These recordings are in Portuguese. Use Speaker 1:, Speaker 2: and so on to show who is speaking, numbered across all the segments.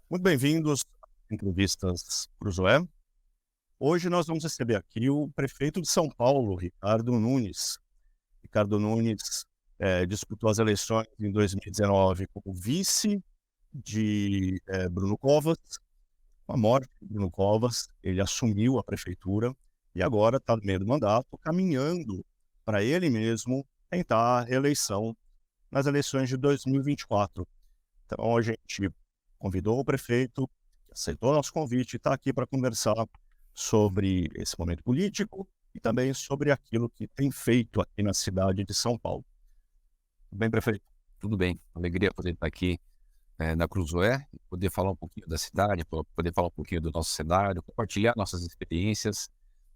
Speaker 1: Muito bem-vindos às entrevistas Cruzoé. Hoje nós vamos receber aqui o prefeito de São Paulo, Ricardo Nunes. Ricardo Nunes disputou as eleições em 2019 como vice de Bruno Covas. Com a morte de Bruno Covas, ele assumiu a prefeitura e agora está no meio do mandato, caminhando para ele mesmo tentar a reeleição nas eleições de 2024. Então a gente convidou o prefeito, que aceitou nosso convite e está aqui para conversar sobre esse momento político e também sobre aquilo que tem feito aqui na cidade de São Paulo. Tudo bem, prefeito?
Speaker 2: Tudo bem, alegria poder estar aqui na Cruzoé, poder falar um pouquinho da cidade, poder falar um pouquinho do nosso cenário, compartilhar nossas experiências.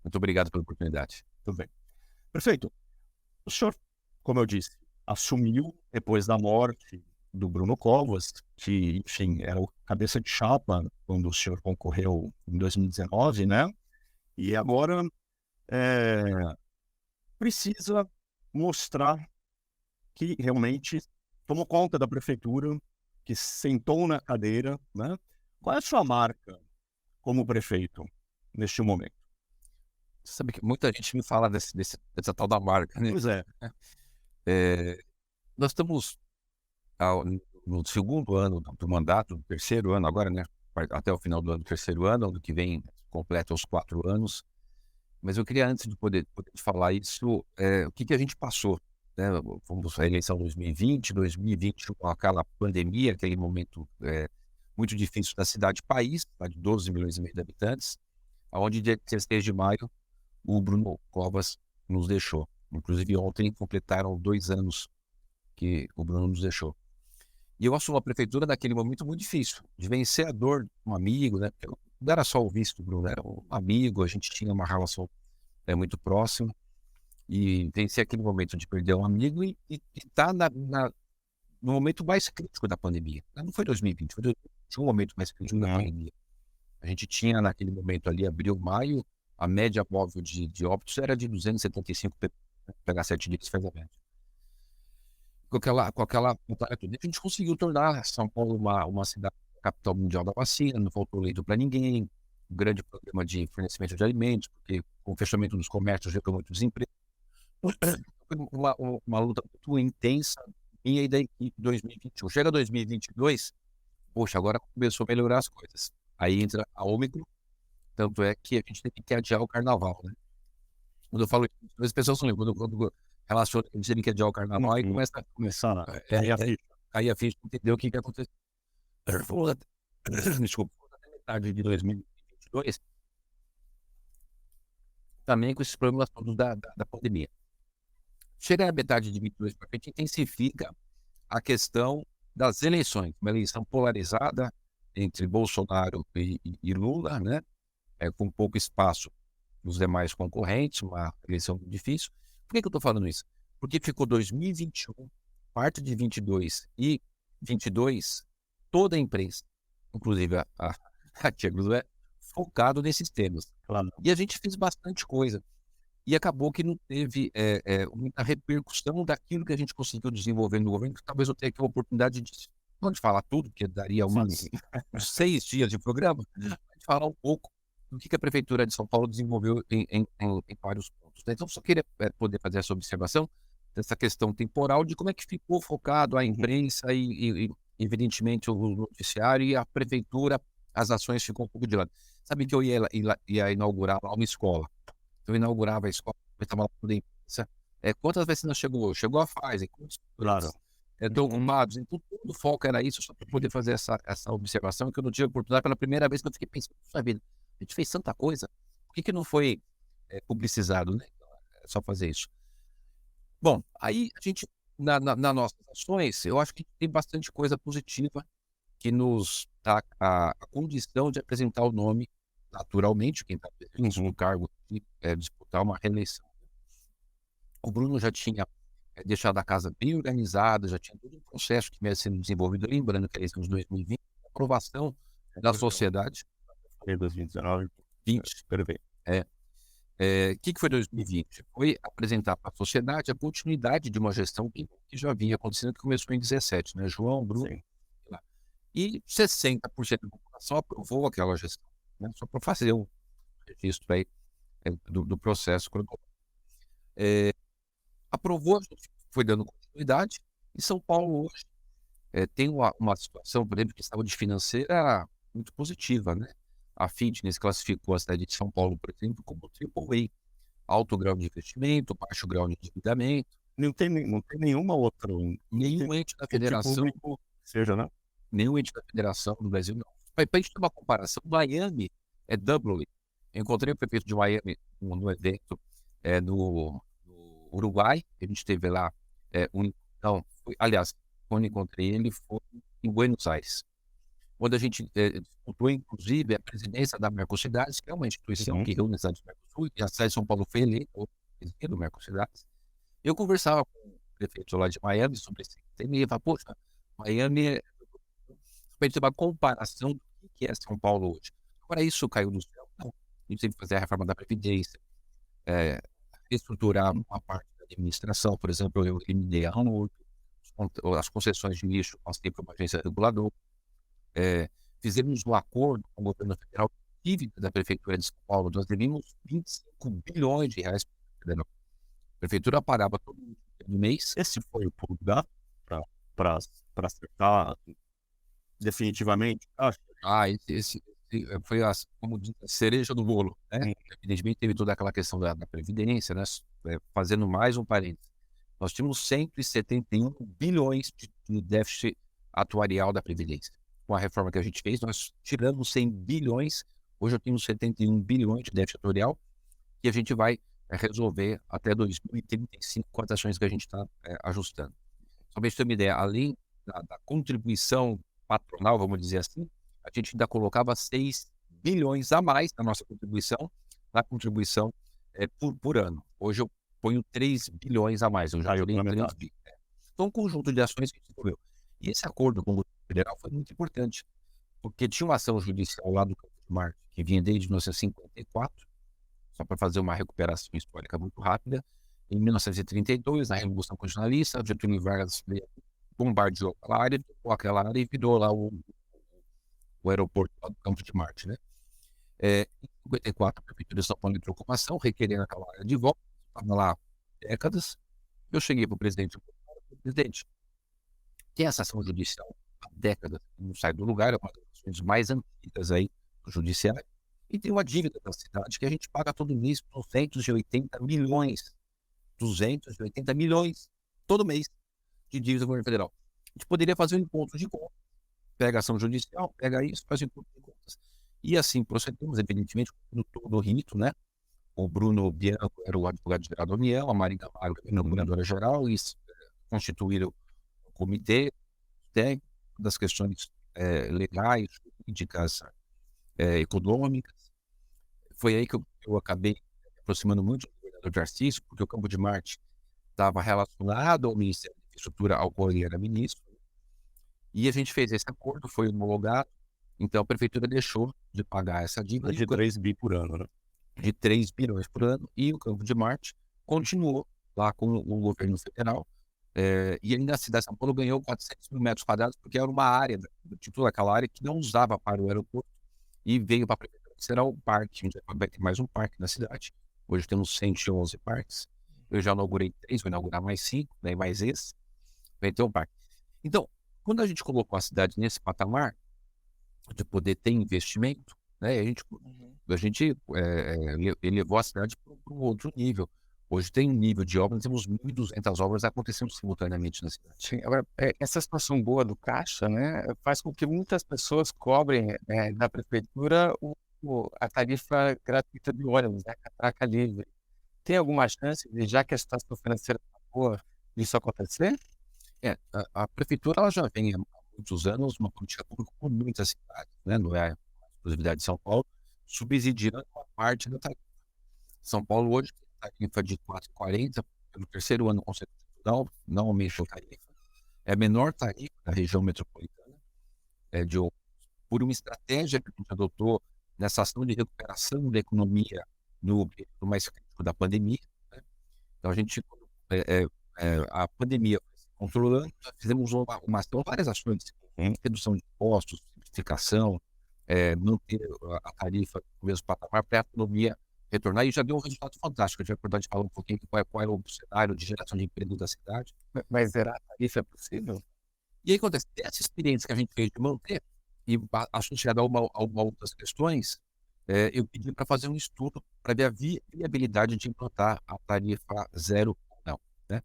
Speaker 2: Muito obrigado pela oportunidade.
Speaker 1: Tudo bem. Prefeito, o senhor, como eu disse, assumiu depois da morte do Bruno Covas, que, enfim, era o cabeça de chapa quando o senhor concorreu em 2019, né? E agora precisa mostrar que realmente tomou conta da prefeitura, que sentou na cadeira, né? Qual é a sua marca como prefeito neste momento?
Speaker 2: Você sabe que muita gente me fala dessa tal da marca, né?
Speaker 1: Pois é.
Speaker 2: Eh, Nós estamos no segundo ano do mandato, no terceiro ano agora, né? Até o final do ano, terceiro ano que vem completa os 4 anos. Mas eu queria, antes de poder te falar isso, o que a gente passou, né? Fomos a eleição 2020, 2021, com aquela pandemia, aquele momento muito difícil da cidade-país, cidade de 12,5 milhões de habitantes, aonde dia 16 de maio o Bruno Covas nos deixou. Inclusive ontem completaram 2 anos que o Bruno nos deixou. E eu assumo a prefeitura naquele momento muito difícil, de vencer a dor de um amigo, né? Porque não era só o vice do Bruno, era um amigo, a gente tinha uma relação muito próxima, e vencer aquele momento de perder um amigo e tá no momento mais crítico da pandemia. Não foi 2020, foi 2021 o momento mais crítico da
Speaker 1: Não.
Speaker 2: pandemia. A gente tinha naquele momento ali, abril, maio, a média móvel de óbitos era de 275 pegar 7 dias faz a média. Com aquela batalha toda, a gente conseguiu tornar São Paulo uma cidade capital mundial da vacina, não faltou leito para ninguém, um grande programa de fornecimento de alimentos, porque com o fechamento dos comércios gerou muito desemprego. Foi uma luta muito intensa minha e da equipe 2021. Chega 2022, poxa, agora começou a melhorar as coisas. Aí entra a Ômicron, tanto é que a gente teve que adiar o carnaval, né? Quando eu falo isso, as pessoas não lembram, quando relaciona que a gente teve que adiar o carnaval e
Speaker 1: Uhum.
Speaker 2: começa
Speaker 1: Começar a
Speaker 2: é
Speaker 1: cair a
Speaker 2: é
Speaker 1: ficha.
Speaker 2: aí a gente entendeu o que aconteceu. Fomos até desculpa, fomos até metade de 2022, também com esses problemas todos da pandemia. Chega na metade de 22 pra frente, intensifica a questão das eleições, uma eleição polarizada entre Bolsonaro e Lula, né, com pouco espaço nos demais concorrentes, uma eleição muito difícil. Por que eu estou falando isso? Porque ficou 2021, parte de 22, toda a imprensa, inclusive a Tia Cruz, focado nesses temas.
Speaker 1: Claro.
Speaker 2: E a gente fez bastante coisa. E acabou que não teve muita repercussão daquilo que a gente conseguiu desenvolver no governo, que talvez eu tenha aqui a oportunidade de, não de falar tudo, porque daria
Speaker 1: Sim.
Speaker 2: uns 6 dias de programa, mas de falar um pouco do que a prefeitura de São Paulo desenvolveu em vários pontos, né. Então só queria, poder fazer essa observação dessa questão temporal de como é que ficou focado a
Speaker 1: Uhum.
Speaker 2: imprensa e evidentemente o noticiário e a prefeitura, as ações ficou um pouco de lado. Sabe que eu ia inaugurar lá uma escola. Eu inaugurava a escola, eu estava lá toda a imprensa. Quantas vacinas chegou? Chegou a Pfizer, quantos
Speaker 1: Claro.
Speaker 2: doentes estão arrumados? Então todo o foco era isso, só para poder fazer essa observação, que eu não tive oportunidade pela primeira vez, que eu fiquei pensando: "Puxa vida, a gente fez tanta coisa, por que não foi, publicizado, né?". Então, é só fazer isso. Bom, aí a gente na nossas ações, eu acho que tem bastante coisa positiva que nos dá a condição de apresentar o nome naturalmente, quem está previsto
Speaker 1: Uhum.
Speaker 2: no cargo de, disputar uma reeleição. O Bruno já tinha, deixado a casa bem organizada, já tinha todo um processo que vinha sendo desenvolvido, lembrando que a eleição de 2020, aprovação da
Speaker 1: Perdão.
Speaker 2: sociedade,
Speaker 1: Falei 2019.
Speaker 2: 20,
Speaker 1: Perfeito.
Speaker 2: é. Que foi 2020? Foi apresentar para a sociedade a continuidade de uma gestão que já vinha acontecendo, que começou em 17, né, João, Bruno,
Speaker 1: Sim.
Speaker 2: lá. e 60% da população aprovou aquela gestão, né? Só para fazer um registro aí do processo cronológico. Aprovou, a gente foi dando continuidade, e São Paulo hoje tem uma situação, por exemplo, de saúde financeira muito positiva, né? A Fitness classificou a cidade de São Paulo, por exemplo, como AAA, alto grau de investimento, baixo grau de endividamento.
Speaker 1: Não tem nenhuma outra,
Speaker 2: Nenhum ente da
Speaker 1: ente
Speaker 2: federação,
Speaker 1: público seja, né?
Speaker 2: nenhum ente da federação no Brasil, não. Para a gente ter uma comparação, Miami é Dublin. Eu encontrei o prefeito de Miami no evento no Uruguai. A gente teve lá não, aliás, quando encontrei ele foi em Buenos Aires, onde a gente disputou, inclusive, a presidência da Mercocidades, que é uma instituição
Speaker 1: Uhum.
Speaker 2: que reúne as cidades do Mercosul, e a cidade de São Paulo foi eleita o presidente do Mercocidades. Eu conversava com o prefeito lá de Miami sobre esse tema, e ele falava, poxa, Miami para ter uma comparação do que é São Paulo hoje. Agora, isso caiu do céu? Não. A gente teve que fazer a reforma da Previdência, reestruturar uma parte da administração, por exemplo, eu eliminei a RANURB, as concessões de lixo passei para uma agência reguladora, fizemos um acordo com o governo federal, dívida da Prefeitura de São Paulo, nós devíamos 25 bilhões de reais para a federal. A Prefeitura pagava todo mês.
Speaker 1: Esse foi o pulo do gato para acertar definitivamente? Acho.
Speaker 2: Esse foi, como diz, a cereja do bolo, né? Evidentemente teve toda aquela questão da Previdência, né? Fazendo mais um parênteses. Nós tínhamos 171 bilhões de déficit atuarial da Previdência. Com a reforma que a gente fez, nós tiramos 100 bilhões, hoje eu tenho 71 bilhões de déficit atuarial, que a gente vai resolver até 2035 com as ações que a gente está ajustando. Só para você ter uma ideia, além da contribuição patronal, vamos dizer assim, a gente ainda colocava 6 bilhões a mais na nossa contribuição, por ano. Hoje eu ponho 3 bilhões a mais, eu já
Speaker 1: Caiu
Speaker 2: joguei
Speaker 1: pela
Speaker 2: 3
Speaker 1: metade.
Speaker 2: bi. Então, um conjunto de ações que a gente desenvolveu. E esse acordo com o governo federal foi muito importante, porque tinha uma ação judicial lá do Campo de Marte, que vinha desde 1954, só para fazer uma recuperação histórica muito rápida. Em 1932, na Revolução Constitucionalista, Getúlio Vargas bombardeou aquela área e virou lá o aeroporto lá do Campo de Marte, né? Em 54, a Prefeitura de São Paulo entrou com uma ação requerendo aquela área de volta, estava lá décadas. Eu cheguei para o presidente, presidente, tem essa ação judicial há décadas, não sai do lugar, é uma das ações mais antigas aí do judiciário, e tem uma dívida da cidade que a gente paga todo mês 280 milhões. 280 milhões todo mês de dívida do governo federal. A gente poderia fazer um encontro de contas, pega a ação judicial, pega isso, faz um encontro de contas. E assim procedemos, evidentemente, com todo o rito, né? O Bruno Bianco era o advogado-geral da União, a Marina Magro, a procuradora-geral, e constituíram o comitê técnico das questões legais, jurídicas, econômicas. Foi aí que eu acabei me aproximando muito do governador Tarcísio, porque o Campo de Marte estava relacionado ao Ministério da Infraestrutura, ao qual ele era ministro, e a gente fez esse acordo, foi homologado, então a prefeitura deixou de pagar essa dívida
Speaker 1: De 3 bi por ano, né?
Speaker 2: de 3 bilhões por ano, e o Campo de Marte continuou lá com o governo federal, e ainda a cidade de São Paulo ganhou 400 mil metros quadrados, porque era uma área, tipo aquela área que não usava para o aeroporto, e veio para a prefeitura, que será o parque, a gente vai ter mais um parque na cidade. Hoje temos 111 parques, eu já inaugurei 3, vou inaugurar mais 5, né, mais esse, vai ter um parque. Então, quando a gente colocou a cidade nesse patamar de poder ter investimento, né, a gente elevou a cidade para um outro nível. Hoje tem um nível de obra, nós temos 1.200 obras acontecendo simultaneamente na cidade.
Speaker 3: Sim, agora, essa situação boa do caixa, né, faz com que muitas pessoas cobrem da prefeitura a tarifa gratuita de ônibus, né, catraca livre. Tem alguma chance de, já que a situação financeira está boa, disso acontecer?
Speaker 2: A prefeitura ela já vem há muitos anos uma política pública com muitas cidades, né, não é a exclusividade de São Paulo, subsidiando uma parte da tarifa. São Paulo hoje tem tarifa de 4,40 pelo terceiro ano consecutivo, não aumentou a tarifa. É a menor tarifa da região metropolitana, por uma estratégia que a gente adotou nessa ação de recuperação da economia no período mais crítico da pandemia, né? Então a gente, a pandemia foi se controlando, nós fizemos várias ações redução de impostos, simplificação, manter a tarifa no mesmo patamar para a economia retornar, e já deu um resultado fantástico. A gente vai poder falar um pouquinho qual é o cenário de geração de emprego da cidade.
Speaker 3: Mas zerar a tarifa é possível?
Speaker 2: E aí acontece, essa experiência que a gente fez de manter, e associada a uma outras questões, eu pedi para fazer um estudo para ver a viabilidade de implantar a tarifa zero ou não, né?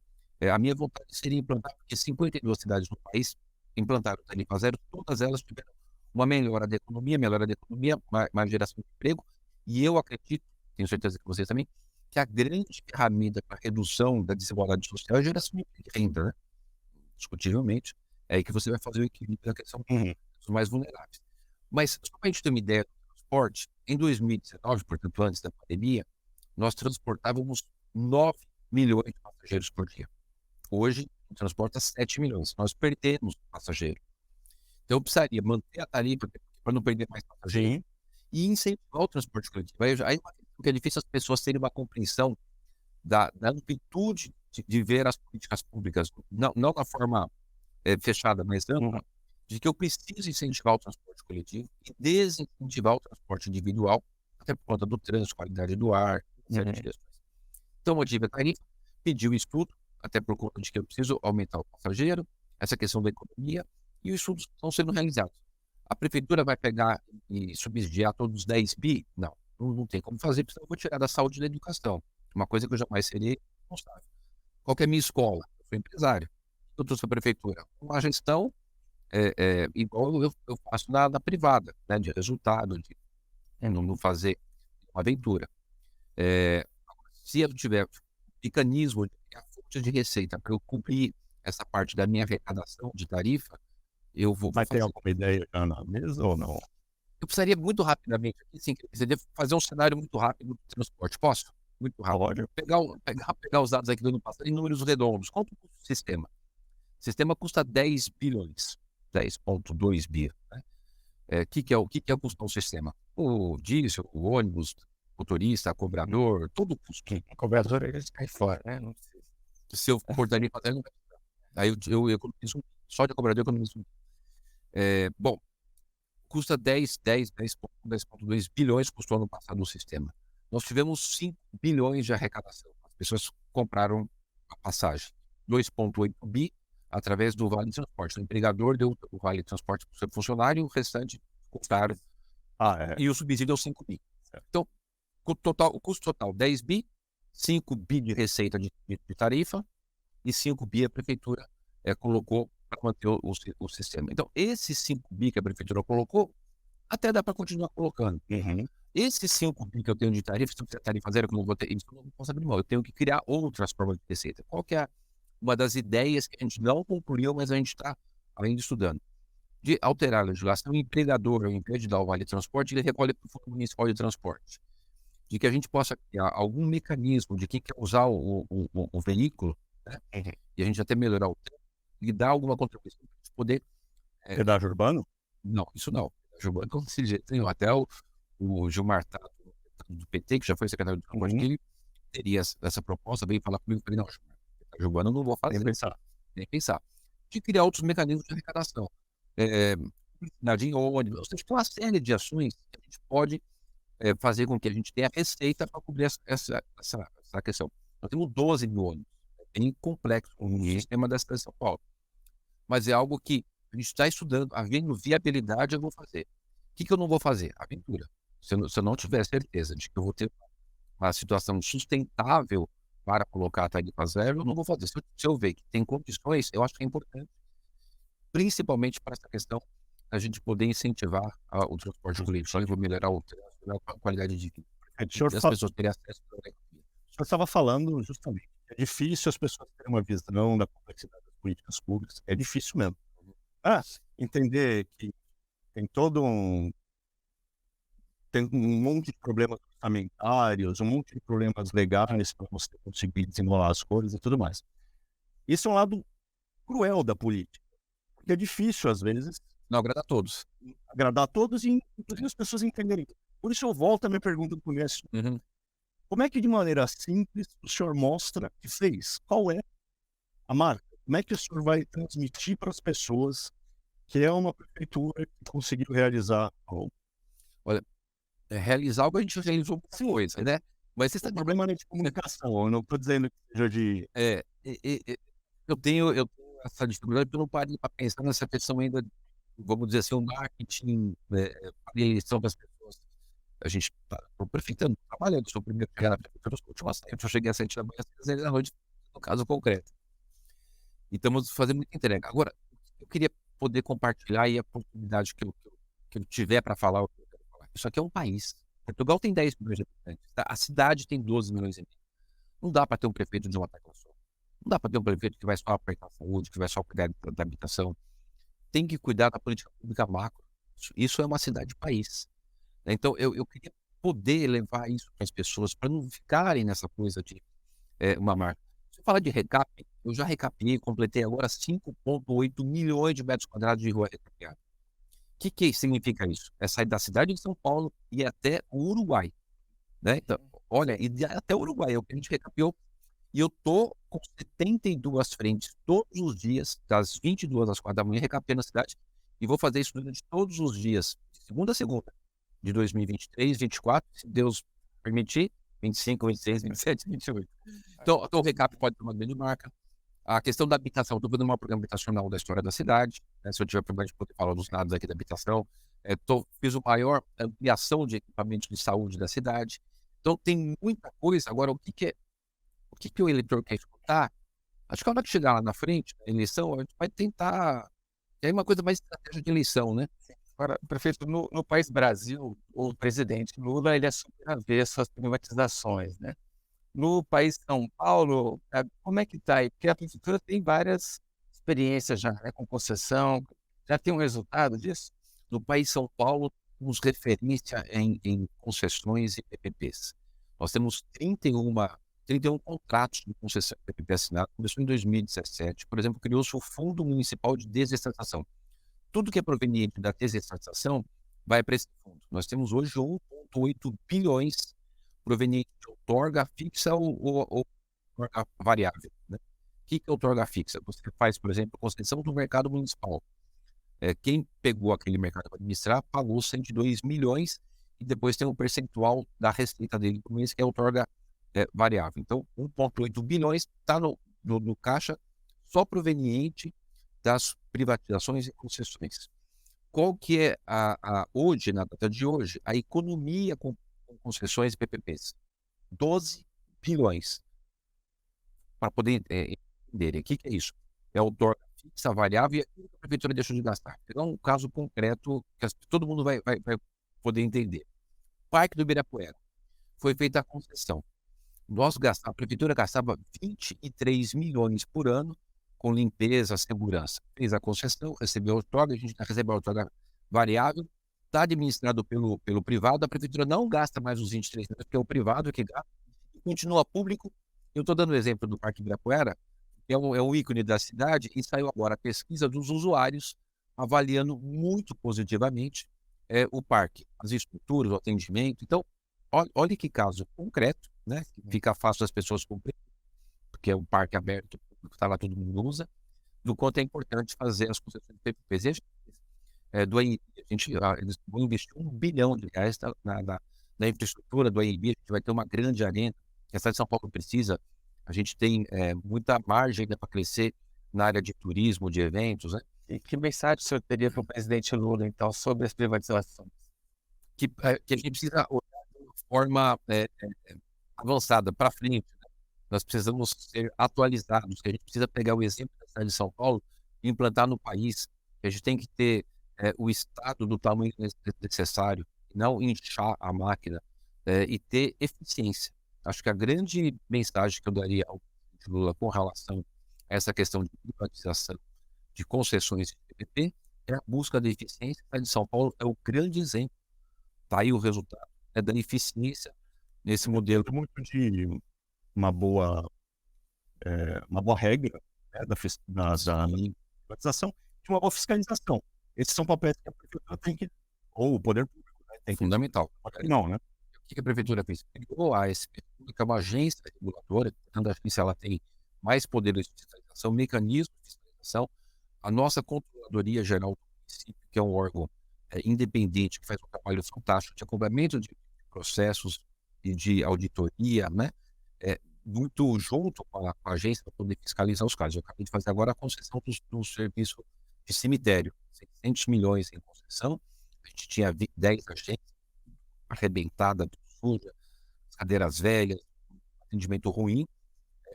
Speaker 2: A minha vontade seria implantar, porque 52 cidades no país implantaram a tarifa zero, todas elas tiveram uma melhora da economia, mais geração de emprego, e eu acredito, tenho certeza que vocês também, que a grande ferramenta para redução da desigualdade social é a geração de renda, né? Discutivelmente, é aí que você vai fazer o equilíbrio da questão dos mais vulneráveis. Mas, só para a gente ter uma ideia do transporte, em 2019, portanto, antes da pandemia, nós transportávamos 9 milhões de passageiros por dia. Hoje, transporta 7 milhões. Nós perdemos passageiro. Então, eu precisaria manter a tarifa para não perder mais passageiro e incentivar o transporte coletivo. Aí é difícil as pessoas terem uma compreensão da amplitude de ver as políticas públicas, não na forma fechada, mas ampla, de que eu preciso incentivar o transporte coletivo e desincentivar o transporte individual, até por conta do trânsito, qualidade do ar, certas questões. Então, eu tive a tarifa, pedi o estudo, até por conta de que eu preciso aumentar o passageiro, essa questão da economia, e os estudos estão sendo realizados. A prefeitura vai pegar e subsidiar todos os 10 bi? Não tem como fazer, porque eu vou tirar da saúde e da educação. Uma coisa que eu jamais serei responsável. Qual que é a minha escola? Eu sou empresário. Eu trouxe a prefeitura. Uma gestão igual eu faço na privada, né, de resultado, de não fazer uma aventura. Se eu tiver mecanismo, a fonte de receita para eu cumprir essa parte da minha arrecadação de tarifa, eu vou
Speaker 1: Vai ter
Speaker 2: fazer.
Speaker 1: alguma ideia já na mesa ou não?
Speaker 2: Eu precisaria muito rapidamente, aqui, sim, eu precisaria fazer um cenário muito rápido do transporte. Posso? Muito rápido.
Speaker 1: Pode.
Speaker 2: Pegar os dados aqui do ano passado em números redondos. Quanto custa o sistema? O sistema custa 10 bilhões. 10,2 bi. Né? Que é o custo do sistema? O diesel, o ônibus, o motorista, o cobrador, todo o custo.
Speaker 3: O cobrador ele cai fora, né? Não precisa.
Speaker 2: Se eu cortaria para não vai precisar. Aí eu economizo só de cobrador eu economizo. Bom, custa 10,2 bilhões custou ano passado o sistema. Nós tivemos 5 bilhões de arrecadação. As pessoas compraram a passagem. 2,8 bi através do Vale de Transporte. O empregador deu o Vale de Transporte para o seu funcionário e o restante compraram. E o subsídio é 5 bi. Então, o custo total 10 bi, 5 bi de receita de tarifa e 5 bi a prefeitura colocou para manter o sistema. Então, esses 5 bi que a prefeitura colocou, até dá para continuar colocando. Esses 5 bi que eu tenho de tarifa, se eu fizer tarifa zero, que eu não vou ter, isso eu não posso abrir mão. Eu tenho que criar outras formas de receita. Qual que é uma das ideias que a gente não concluiu, mas a gente está ainda estudando? De alterar a legislação, o empregador, ao invés de dar o Vale de Transporte, ele recolhe para o Fundo Municipal de Transporte. De que a gente possa criar algum mecanismo de quem quer usar o veículo, né? E a gente até melhorar o tempo, e dar alguma contribuição para a gente poder...
Speaker 1: Pedágio urbano?
Speaker 2: Não, isso não. Pedágio urbano não se jeito nenhum. Até o Gilmar Tato, do PT, que já foi secretário do transporte, ele teria essa proposta, veio falar comigo, falei, não, Gilmar, pedágio urbano eu não vou fazer. Nem pensar. De criar outros mecanismos de arrecadação. Publicidade em ônibus, ou seja, tem uma série de ações que a gente pode fazer com que a gente tenha receita para cobrir essa questão. Nós temos 12 mil ônibus. É bem complexo o sistema da cidade de São Paulo. Mas é algo que a gente está estudando, havendo viabilidade, eu vou fazer. O que eu não vou fazer? Aventura. Se eu não tiver certeza de que eu vou ter uma situação sustentável para colocar a tarifa zero, eu não vou fazer. Se eu ver que tem condições, eu acho que é importante, principalmente para essa questão, a gente poder incentivar o transporte coletivo e melhorar a qualidade de vida. As pessoas terem acesso à economia.
Speaker 1: O senhor estava falando justamente, é difícil as pessoas terem uma visão da complexidade das políticas públicas, é difícil mesmo. Entender que tem tem um monte de problemas orçamentários, um monte de problemas legais para você conseguir desenrolar as coisas e tudo mais. Isso é um lado cruel da política, porque é difícil, às vezes,
Speaker 2: não agradar a todos.
Speaker 1: Agradar a todos e, inclusive, as pessoas entenderem. Por isso eu volto à minha pergunta do começo. Como é que, de maneira simples, o senhor mostra que fez? Qual é a marca? Como é que o senhor vai transmitir para as pessoas que é uma prefeitura que conseguiu realizar algo.
Speaker 2: Olha, realizar algo a gente já realizou muita coisa, né? Mas você
Speaker 1: O
Speaker 2: está
Speaker 1: problema não é de comunicação, eu não estou dizendo que seja de
Speaker 2: eu tenho essa dificuldade porque eu não parei para pensar nessa questão ainda, vamos dizer assim, o marketing, a eleição das pessoas. A gente está, o prefeito está trabalhando, sou o primeiro a chegar na prefeitura, eu sou o último a sair, eu cheguei às 7 da manhã, às 6 da noite, no caso concreto. E estamos fazendo muita entrega. Agora, eu queria poder compartilhar aí a oportunidade que eu tiver para falar o que eu quero falar. Isso aqui é um país. Portugal tem 10 milhões de habitantes, tá? A cidade tem 12 milhões e meio. Não dá para ter um prefeito de uma tecla só. Não dá para ter um prefeito que vai só apertar a saúde, que vai só cuidar da habitação. Tem que cuidar da política pública macro. Isso é uma cidade-país. Então, eu queria poder levar isso para as pessoas, para não ficarem nessa coisa de uma marca. Se eu falar de recap, eu já recapeei, completei agora 5,8 milhões de metros quadrados de rua recapeada. O que significa isso? É sair da cidade de São Paulo e ir até o Uruguai, né? Então, olha, e até o Uruguai, é o que a gente recapeou. E eu tô com 72 frentes todos os dias, das 22 às 4 da manhã, recapeando a cidade. E vou fazer isso durante todos os dias, de segunda a segunda, de 2023, 24, se Deus permitir, 25, 26, 27, 28. Então, o recap pode ter uma grande marca. A questão da habitação, estou fazendo um programa habitacional da história da cidade, né? Se eu tiver problema de poder falar dos dados aqui da habitação, fiz a maior ampliação de equipamentos de saúde da cidade. Então, tem muita coisa. Agora, o que o eleitor quer escutar? Acho que a hora que chegar lá na frente, na eleição, a gente vai tentar. É uma coisa mais estratégia de eleição, né?
Speaker 3: Agora, prefeito, no país Brasil, o presidente Lula, ele é super avesso às privatizações, né? No país São Paulo, como é que está aí? Porque a prefeitura tem várias experiências já, né, com concessão. Já tem um resultado disso?
Speaker 2: No país São Paulo, temos referência em concessões e PPPs. Nós temos 31 contratos de concessão PPP assinado. Começou em 2017. Por exemplo, criou-se o Fundo Municipal de Desestatização. Tudo que é proveniente da desestatização vai para esse fundo. Nós temos hoje 1,8 bilhões proveniente de outorga fixa ou outorga variável, né? O que é outorga fixa? Você faz, por exemplo, concessão do mercado municipal. Quem pegou aquele mercado para administrar pagou 102 milhões e depois tem um percentual da receita dele por mês que é outorga variável. Então, 1,8 bilhões está no caixa só proveniente das privatizações e concessões. Qual que é hoje, na data de hoje, a economia com concessões e PPPs? 12 bilhões. Para poder entenderem. O que é isso? É outorga fixa, variável e aquilo que a prefeitura deixou de gastar. Então, um caso concreto que todo mundo vai poder entender. Parque do Ibirapuera. Foi feita a concessão. A prefeitura gastava 23 milhões por ano com limpeza, segurança. Fez a concessão, recebeu a outorga, a gente recebeu a outorga variável, está administrado pelo privado, a prefeitura não gasta mais os 23 milhões, porque é o privado que gasta, continua público. Eu estou dando o exemplo do Parque Ibirapuera, que é um ícone da cidade, e saiu agora a pesquisa dos usuários, avaliando muito positivamente o parque, as estruturas, o atendimento. Então, olha que caso concreto, né? Fica fácil das pessoas compreenderem, porque é um parque aberto, está lá, todo mundo usa, do quanto é importante fazer as concessões de PPPs. Eles vão investir R$1 bilhão na infraestrutura do ANB. A gente vai ter uma grande arena que a cidade de São Paulo precisa. A gente tem muita margem ainda para crescer na área de turismo, de eventos, né?
Speaker 3: E que mensagem o senhor teria para o presidente Lula, então, sobre as privatizações?
Speaker 2: Que a gente precisa olhar de uma forma avançada, para frente, né? Nós precisamos ser atualizados, que a gente precisa pegar o exemplo da cidade de São Paulo e implantar no país, que a gente tem que ter o Estado do tamanho necessário, não inchar a máquina, e ter eficiência. Acho que a grande mensagem que eu daria ao presidente Lula com relação a essa questão de privatização, de concessões de PPP, é a busca da eficiência. A cidade de São Paulo é o grande exemplo. Está aí o resultado, da eficiência nesse modelo.
Speaker 1: Muito de uma boa regra, né, da privatização, de uma boa fiscalização. Esses são papéis que a prefeitura tem que, ou o poder público, né, tem que.
Speaker 2: Fundamental.
Speaker 1: Não, né?
Speaker 2: O que a prefeitura fez? Criou a ASP, que é uma agência reguladora, portanto, a agência ela tem mais poderes de fiscalização, mecanismos de fiscalização. A nossa Controladoria Geral do que é um órgão independente, que faz um trabalho fantástico de acompanhamento de processos e de auditoria, né? Muito junto com a agência para poder fiscalizar os casos. Eu acabei de fazer agora a concessão do serviço de cemitério, 600 milhões em concessão. A gente tinha 10 agências arrebentada, suja, cadeiras velhas, atendimento ruim.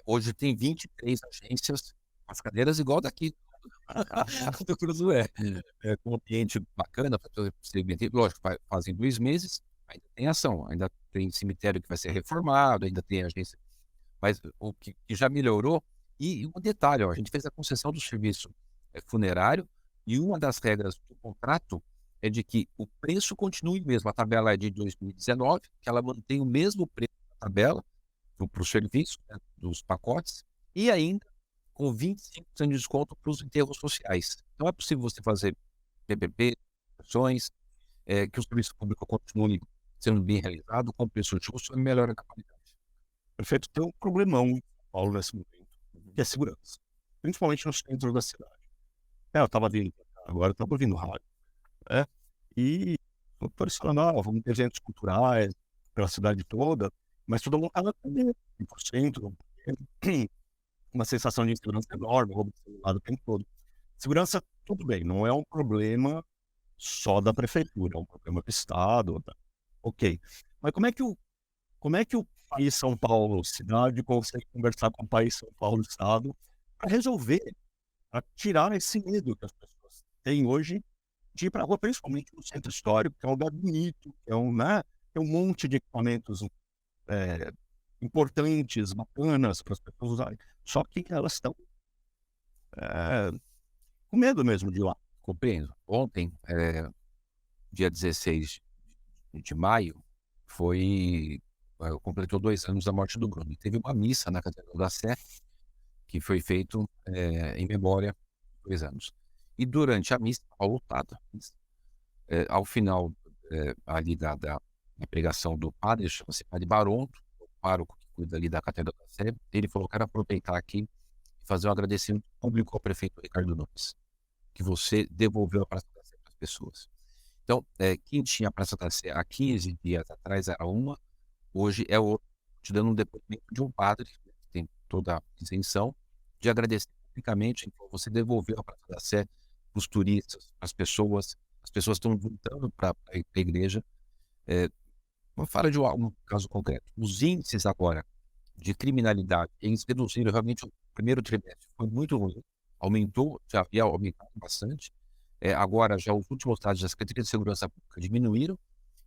Speaker 2: Hoje tem 23 agências, as cadeiras igual daqui do Cruzoé. Com um ambiente bacana para fazer segmento. Lógico, fazem 2 meses, ainda tem ação, ainda tem cemitério que vai ser reformado, ainda tem agência. Mas o que já melhorou, e um detalhe, ó, a gente fez a concessão do serviço funerário, e uma das regras do contrato é de que o preço continue mesmo. A tabela é de 2019, que ela mantém o mesmo preço da tabela para o serviço, né, dos pacotes, e ainda com 25% de desconto para os enterros sociais. Então é possível você fazer PPP, ações, que o serviço público continue sendo bem realizado, com preço justo e melhora da qualidade.
Speaker 1: Prefeito, tem um problemão em São Paulo nesse momento, que é segurança, principalmente no centro da cidade. Eu estava vindo pra cá, agora eu estava ouvindo rádio, né? E tô pressionando, vamos ter eventos culturais pela cidade toda, mas todo mundo estava com medo, 100%, uma sensação de insegurança enorme, roubo de celular o tempo todo. Segurança, tudo bem, não é um problema só da prefeitura, é um problema do Estado, tá? Ok. Mas como é que o país São Paulo, cidade, consegue conversar com o país São Paulo, Estado, para resolver, para tirar esse medo que as pessoas têm hoje de ir para a rua, principalmente no centro histórico, que é um lugar bonito, que é né, tem um monte de equipamentos importantes, bacanas para as pessoas usarem. Só que elas estão com medo mesmo de ir lá.
Speaker 2: Compreendo. Ontem, dia 16 de maio, completou 2 anos da morte do Bruno. E teve uma missa na Catedral da Sé, que foi feito em memória de 2 anos. E durante a missa, estava lotada. Ao final ali da pregação do padre, chama-se Padre Baronto, o pároco que cuida ali da Catedral da Sé, ele falou: quero aproveitar aqui e fazer um agradecimento público ao prefeito Ricardo Nunes, que você devolveu a Praça da Sé para as pessoas. Então, quem tinha a Praça da Sé há 15 dias atrás era uma, hoje é outra. Te dando um depoimento de um padre, que tem toda a isenção, de agradecer publicamente. Então, você devolveu a Praça da Sé para os turistas, para as pessoas estão voltando para a igreja. Vamos falar de um caso concreto. Os índices agora de criminalidade, eles reduziram realmente. O primeiro trimestre foi muito ruim, já havia aumentado bastante. Agora, já os últimos dados da Secretaria de Segurança Pública diminuíram,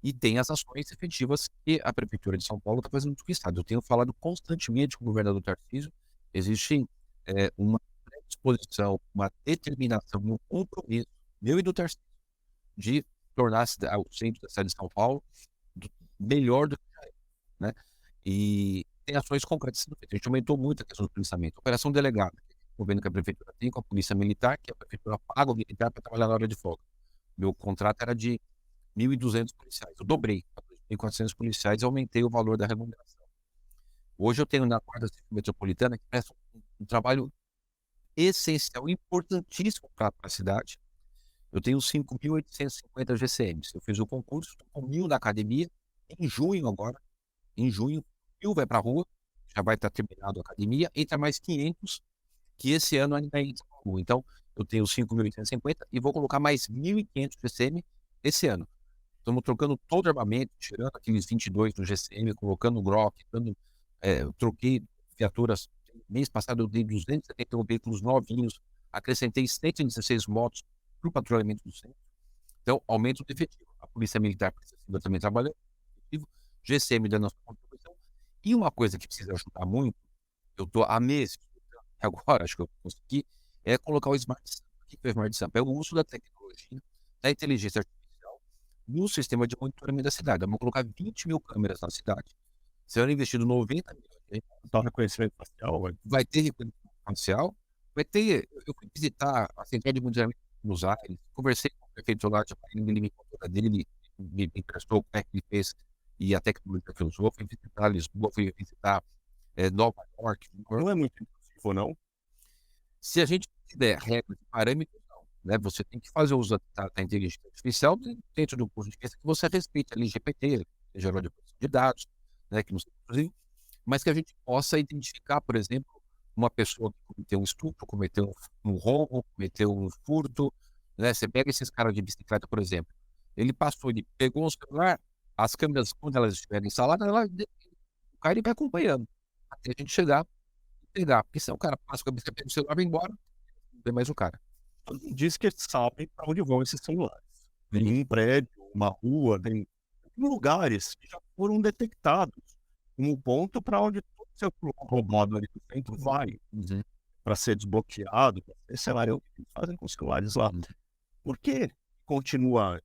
Speaker 2: e tem as ações efetivas que a Prefeitura de São Paulo está fazendo com o Estado. Eu tenho falado constantemente com o governador Tarcísio, existe uma predisposição, uma determinação, um compromisso, meu e do Tarcísio, de tornar o centro da cidade de São Paulo melhor do que já é, né? E tem ações concretas sendo feitas. A gente aumentou muito a questão do policiamento. Operação delegada, o governo que a Prefeitura tem com a Polícia Militar, que a Prefeitura paga o militar para trabalhar na hora de folga. Meu contrato era de 1.200 policiais. Eu dobrei para 2.400 policiais e aumentei o valor da remuneração. Hoje eu tenho na Guarda Civil Metropolitana, que presta um trabalho essencial, importantíssimo para a cidade. Eu tenho 5.850 GCMs. Eu fiz o concurso, estou com 1.000 na academia. Em junho agora, 1.000 vai para a rua, já vai estar terminado a academia, entra mais 500, que esse ano ainda entra para a rua. Então, eu tenho 5.850 e vou colocar mais 1.500 GCM esse ano. Estamos trocando todo o armamento, tirando aqueles 22 do GCM, colocando o Grok, troquei viaturas. Mês passado eu dei 271 veículos novinhos, acrescentei 116 motos para o patrulhamento do centro. Então, aumento do efetivo. A Polícia Militar precisa também trabalhando, GCM dando a sua contribuição. E uma coisa que precisa ajudar muito, eu estou há meses, agora acho que eu consegui, é colocar o Smart Sampa. O que é o Smart Sampa? É o uso da tecnologia, da inteligência artificial no sistema de monitoramento da cidade. Vamos colocar 20.000 câmeras na cidade. Serão investidos 90 milhões.
Speaker 1: Então, reconhecimento facial,
Speaker 2: vai ter reconhecimento facial, vai ter. Eu fui visitar a central de monitoramento de Buenos Aires, conversei com o prefeito lá de Aparecida, ele me contou dele, me emprestou o que ele fez e a tecnologia que ele usou. Fui visitar Lisboa, fui visitar Nova York.
Speaker 1: Não é muito inclusivo, não?
Speaker 2: Se a gente tiver regras e parâmetros, não. né, você tem que fazer uso da inteligência artificial dentro do ponto de vista que você respeite a LGPD, Geral de Proteção de Dados, né, que não seja intrusivo, mas que a gente possa identificar, por exemplo, uma pessoa que cometeu um estupro, cometeu um roubo, cometeu um furto, né? Você pega esses caras de bicicleta, por exemplo, ele pegou o celular, as câmeras, quando elas estiverem instaladas, o cara ele vai acompanhando até a gente chegar e pegar. Porque se o cara passa com a bicicleta, pega o celular, vai embora, não tem mais o cara.
Speaker 1: Todo mundo diz que eles sabem para onde vão esses celulares. Tem
Speaker 2: Sim.
Speaker 1: um prédio, uma rua, tem lugares que já foram detectados como ponto para onde todo celular roubado ali do centro vai, para ser desbloqueado, sei lá, o que eles fazem com os celulares lá. Por que continua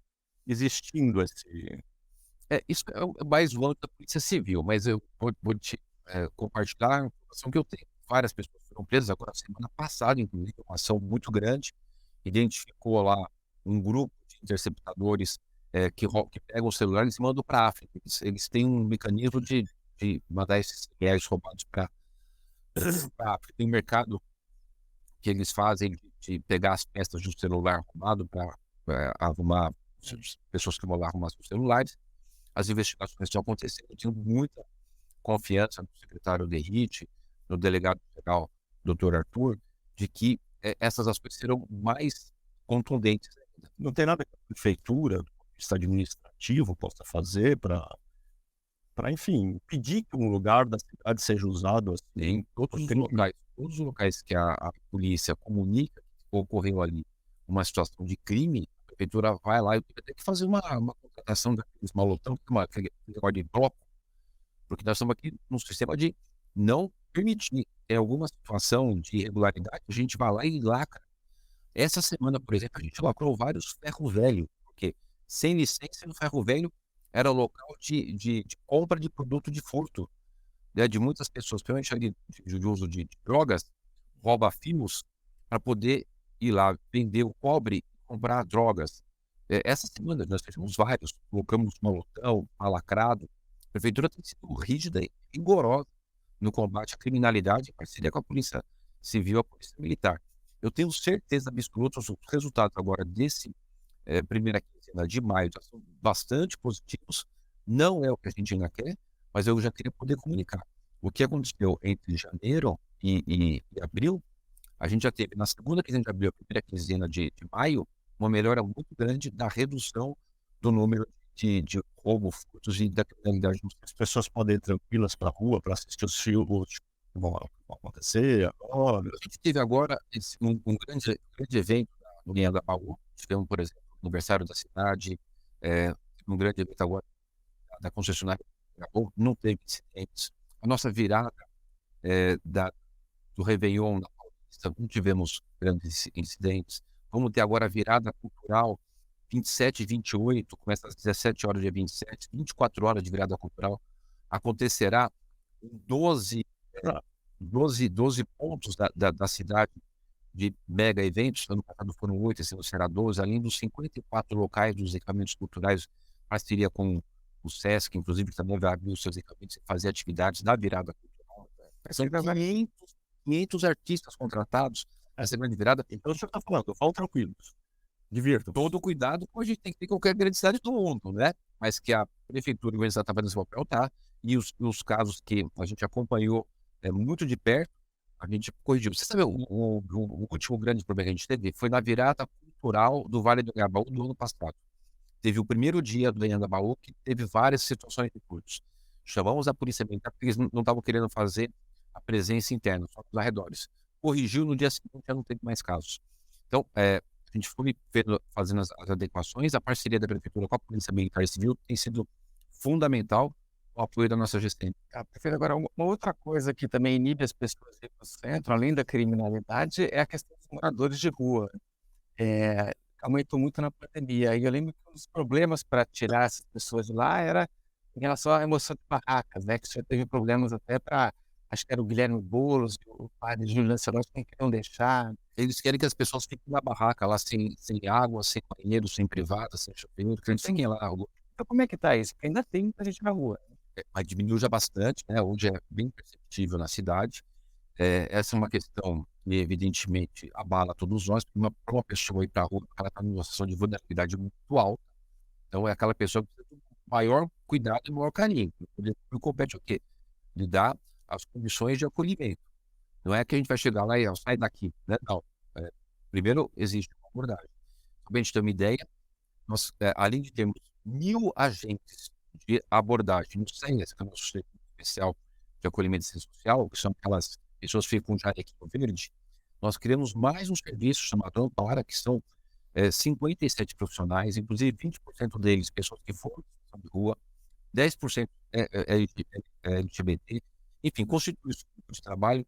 Speaker 1: existindo esse...
Speaker 2: Isso é mais o âmbito da Polícia Civil, mas eu vou te compartilhar a informação que eu tenho. Várias pessoas foram presas agora semana passada, inclusive, uma ação muito grande, identificou lá um grupo de interceptadores que pegam os celulares e mandam para a África. Eles têm um mecanismo de mandar esses reais roubados para a África. Tem um mercado que eles fazem de pegar as peças de um celular roubado para arrumar, pessoas que vão lá arrumar seus celulares. As investigações estão acontecendo. Eu tenho muita confiança no secretário Derrite, no delegado-geral, Dr. Arthur, de que essas ações serão mais contundentes.
Speaker 1: Não tem nada que a prefeitura, do ponto de vista administrativo, possa fazer para, enfim, pedir que um lugar da cidade seja usado assim?
Speaker 2: Em todos os locais que a polícia comunica que ocorreu ali uma situação de crime, a prefeitura vai lá e tem que fazer uma contratação daqueles malotão, aquele negócio de bloco, porque nós estamos aqui num sistema de não permitir. Em alguma situação de irregularidade, a gente vai lá e lacra. Essa semana, por exemplo, a gente lacrou vários ferro velho, porque sem licença no ferro velho era local de compra de produto de furto, né, de muitas pessoas, principalmente ali de uso de drogas, rouba fios para poder ir lá vender o cobre e comprar drogas. Essa semana nós fizemos vários, colocamos malotão, lacrado. A prefeitura tem sido rígida e rigorosa no combate à criminalidade, em parceria com a Polícia Civil e a Polícia Militar. Eu tenho certeza absoluta, os resultados agora desse primeira quinzena de maio já são bastante positivos. Não é o que a gente ainda quer, mas eu já queria poder comunicar. O que aconteceu entre janeiro e abril, a gente já teve na segunda quinzena de abril, a primeira quinzena de maio, uma melhora muito grande da redução do número de roubo, furtos e da criminalidade.
Speaker 1: As pessoas podem ir tranquilas para a rua para assistir os filmes que vão acontecer agora.
Speaker 2: A gente teve agora um grande evento no Anhangabaú. Tivemos, por exemplo, o aniversário da cidade, um grande evento agora da concessionária. Não teve incidentes. A nossa virada do Réveillon na Paulista, não tivemos grandes incidentes. Vamos ter agora a virada cultural 27 e 28, começa às 17 horas, dia 27, 24 horas de virada cultural. Acontecerá em 12 pontos da cidade de mega eventos. Ano passado foram 8, esse ano será 12, além dos 54 locais dos equipamentos culturais, parceria com o Sesc, inclusive, que também vai abrir os seus equipamentos e fazer atividades da virada cultural. São 500 artistas contratados nessa grande virada.
Speaker 1: Então, o senhor está falando, vão tranquilos, divirtam.
Speaker 2: Todo cuidado, como a gente tem que ter em qualquer grande cidade do mundo, né? Mas que a prefeitura e o Estado está fazendo esse papel, tá? E os casos que a gente acompanhou muito de perto, a gente corrigiu. Você sabe, o último grande problema que a gente teve foi na virada cultural do Vale do Anhangabaú do ano passado. Teve o primeiro dia do Anhangabaú que teve várias situações de furtos. Chamamos a polícia militar porque eles não estavam querendo fazer a presença interna, só nos arredores. Corrigiu, no dia seguinte já não teve mais casos. Então, a gente foi fazendo as adequações. A parceria da prefeitura com a Polícia Militar e Civil tem sido fundamental o apoio da nossa gestão.
Speaker 3: Prefeito, agora, uma outra coisa que também inibe as pessoas de ir para o centro, além da criminalidade, é a questão dos moradores de rua. Aumentou muito na pandemia. E eu lembro que um dos problemas para tirar essas pessoas de lá era em relação à remoção de barracas, né? Que já teve problemas até para, acho que era o Guilherme Boulos, o padre Júlio Lancelotti, que queriam deixar.
Speaker 2: Eles querem que as pessoas fiquem na barraca lá sem água, sem banheiro, sem privada, sem chuveiro, que eles fiquem lá.
Speaker 3: Então, como é que tá isso? Porque ainda tem muita gente na rua.
Speaker 2: Mas diminuiu já bastante, né? Hoje é bem perceptível na cidade. essa é uma questão que evidentemente abala todos nós, porque para uma pessoa ir para a rua, ela está numa situação de vulnerabilidade muito alta, então é aquela pessoa que precisa de maior cuidado e maior carinho. O poder público compete o quê? Lhe dar as condições de acolhimento. Não é que a gente vai chegar lá e sai daqui, né? Não. Primeiro, existe uma abordagem. Para a gente ter uma ideia, nós, além de termos 1.000 agentes de abordagem no SENS, que é o nosso Serviço Especial de Acolhimento e Assistência Social, que são aquelas pessoas que ficam já aqui no verde, nós criamos mais um serviço chamado Ampara, que são 57 profissionais, inclusive 20% deles pessoas que foram de rua, 10% LGBT, enfim, constitui um grupo de trabalho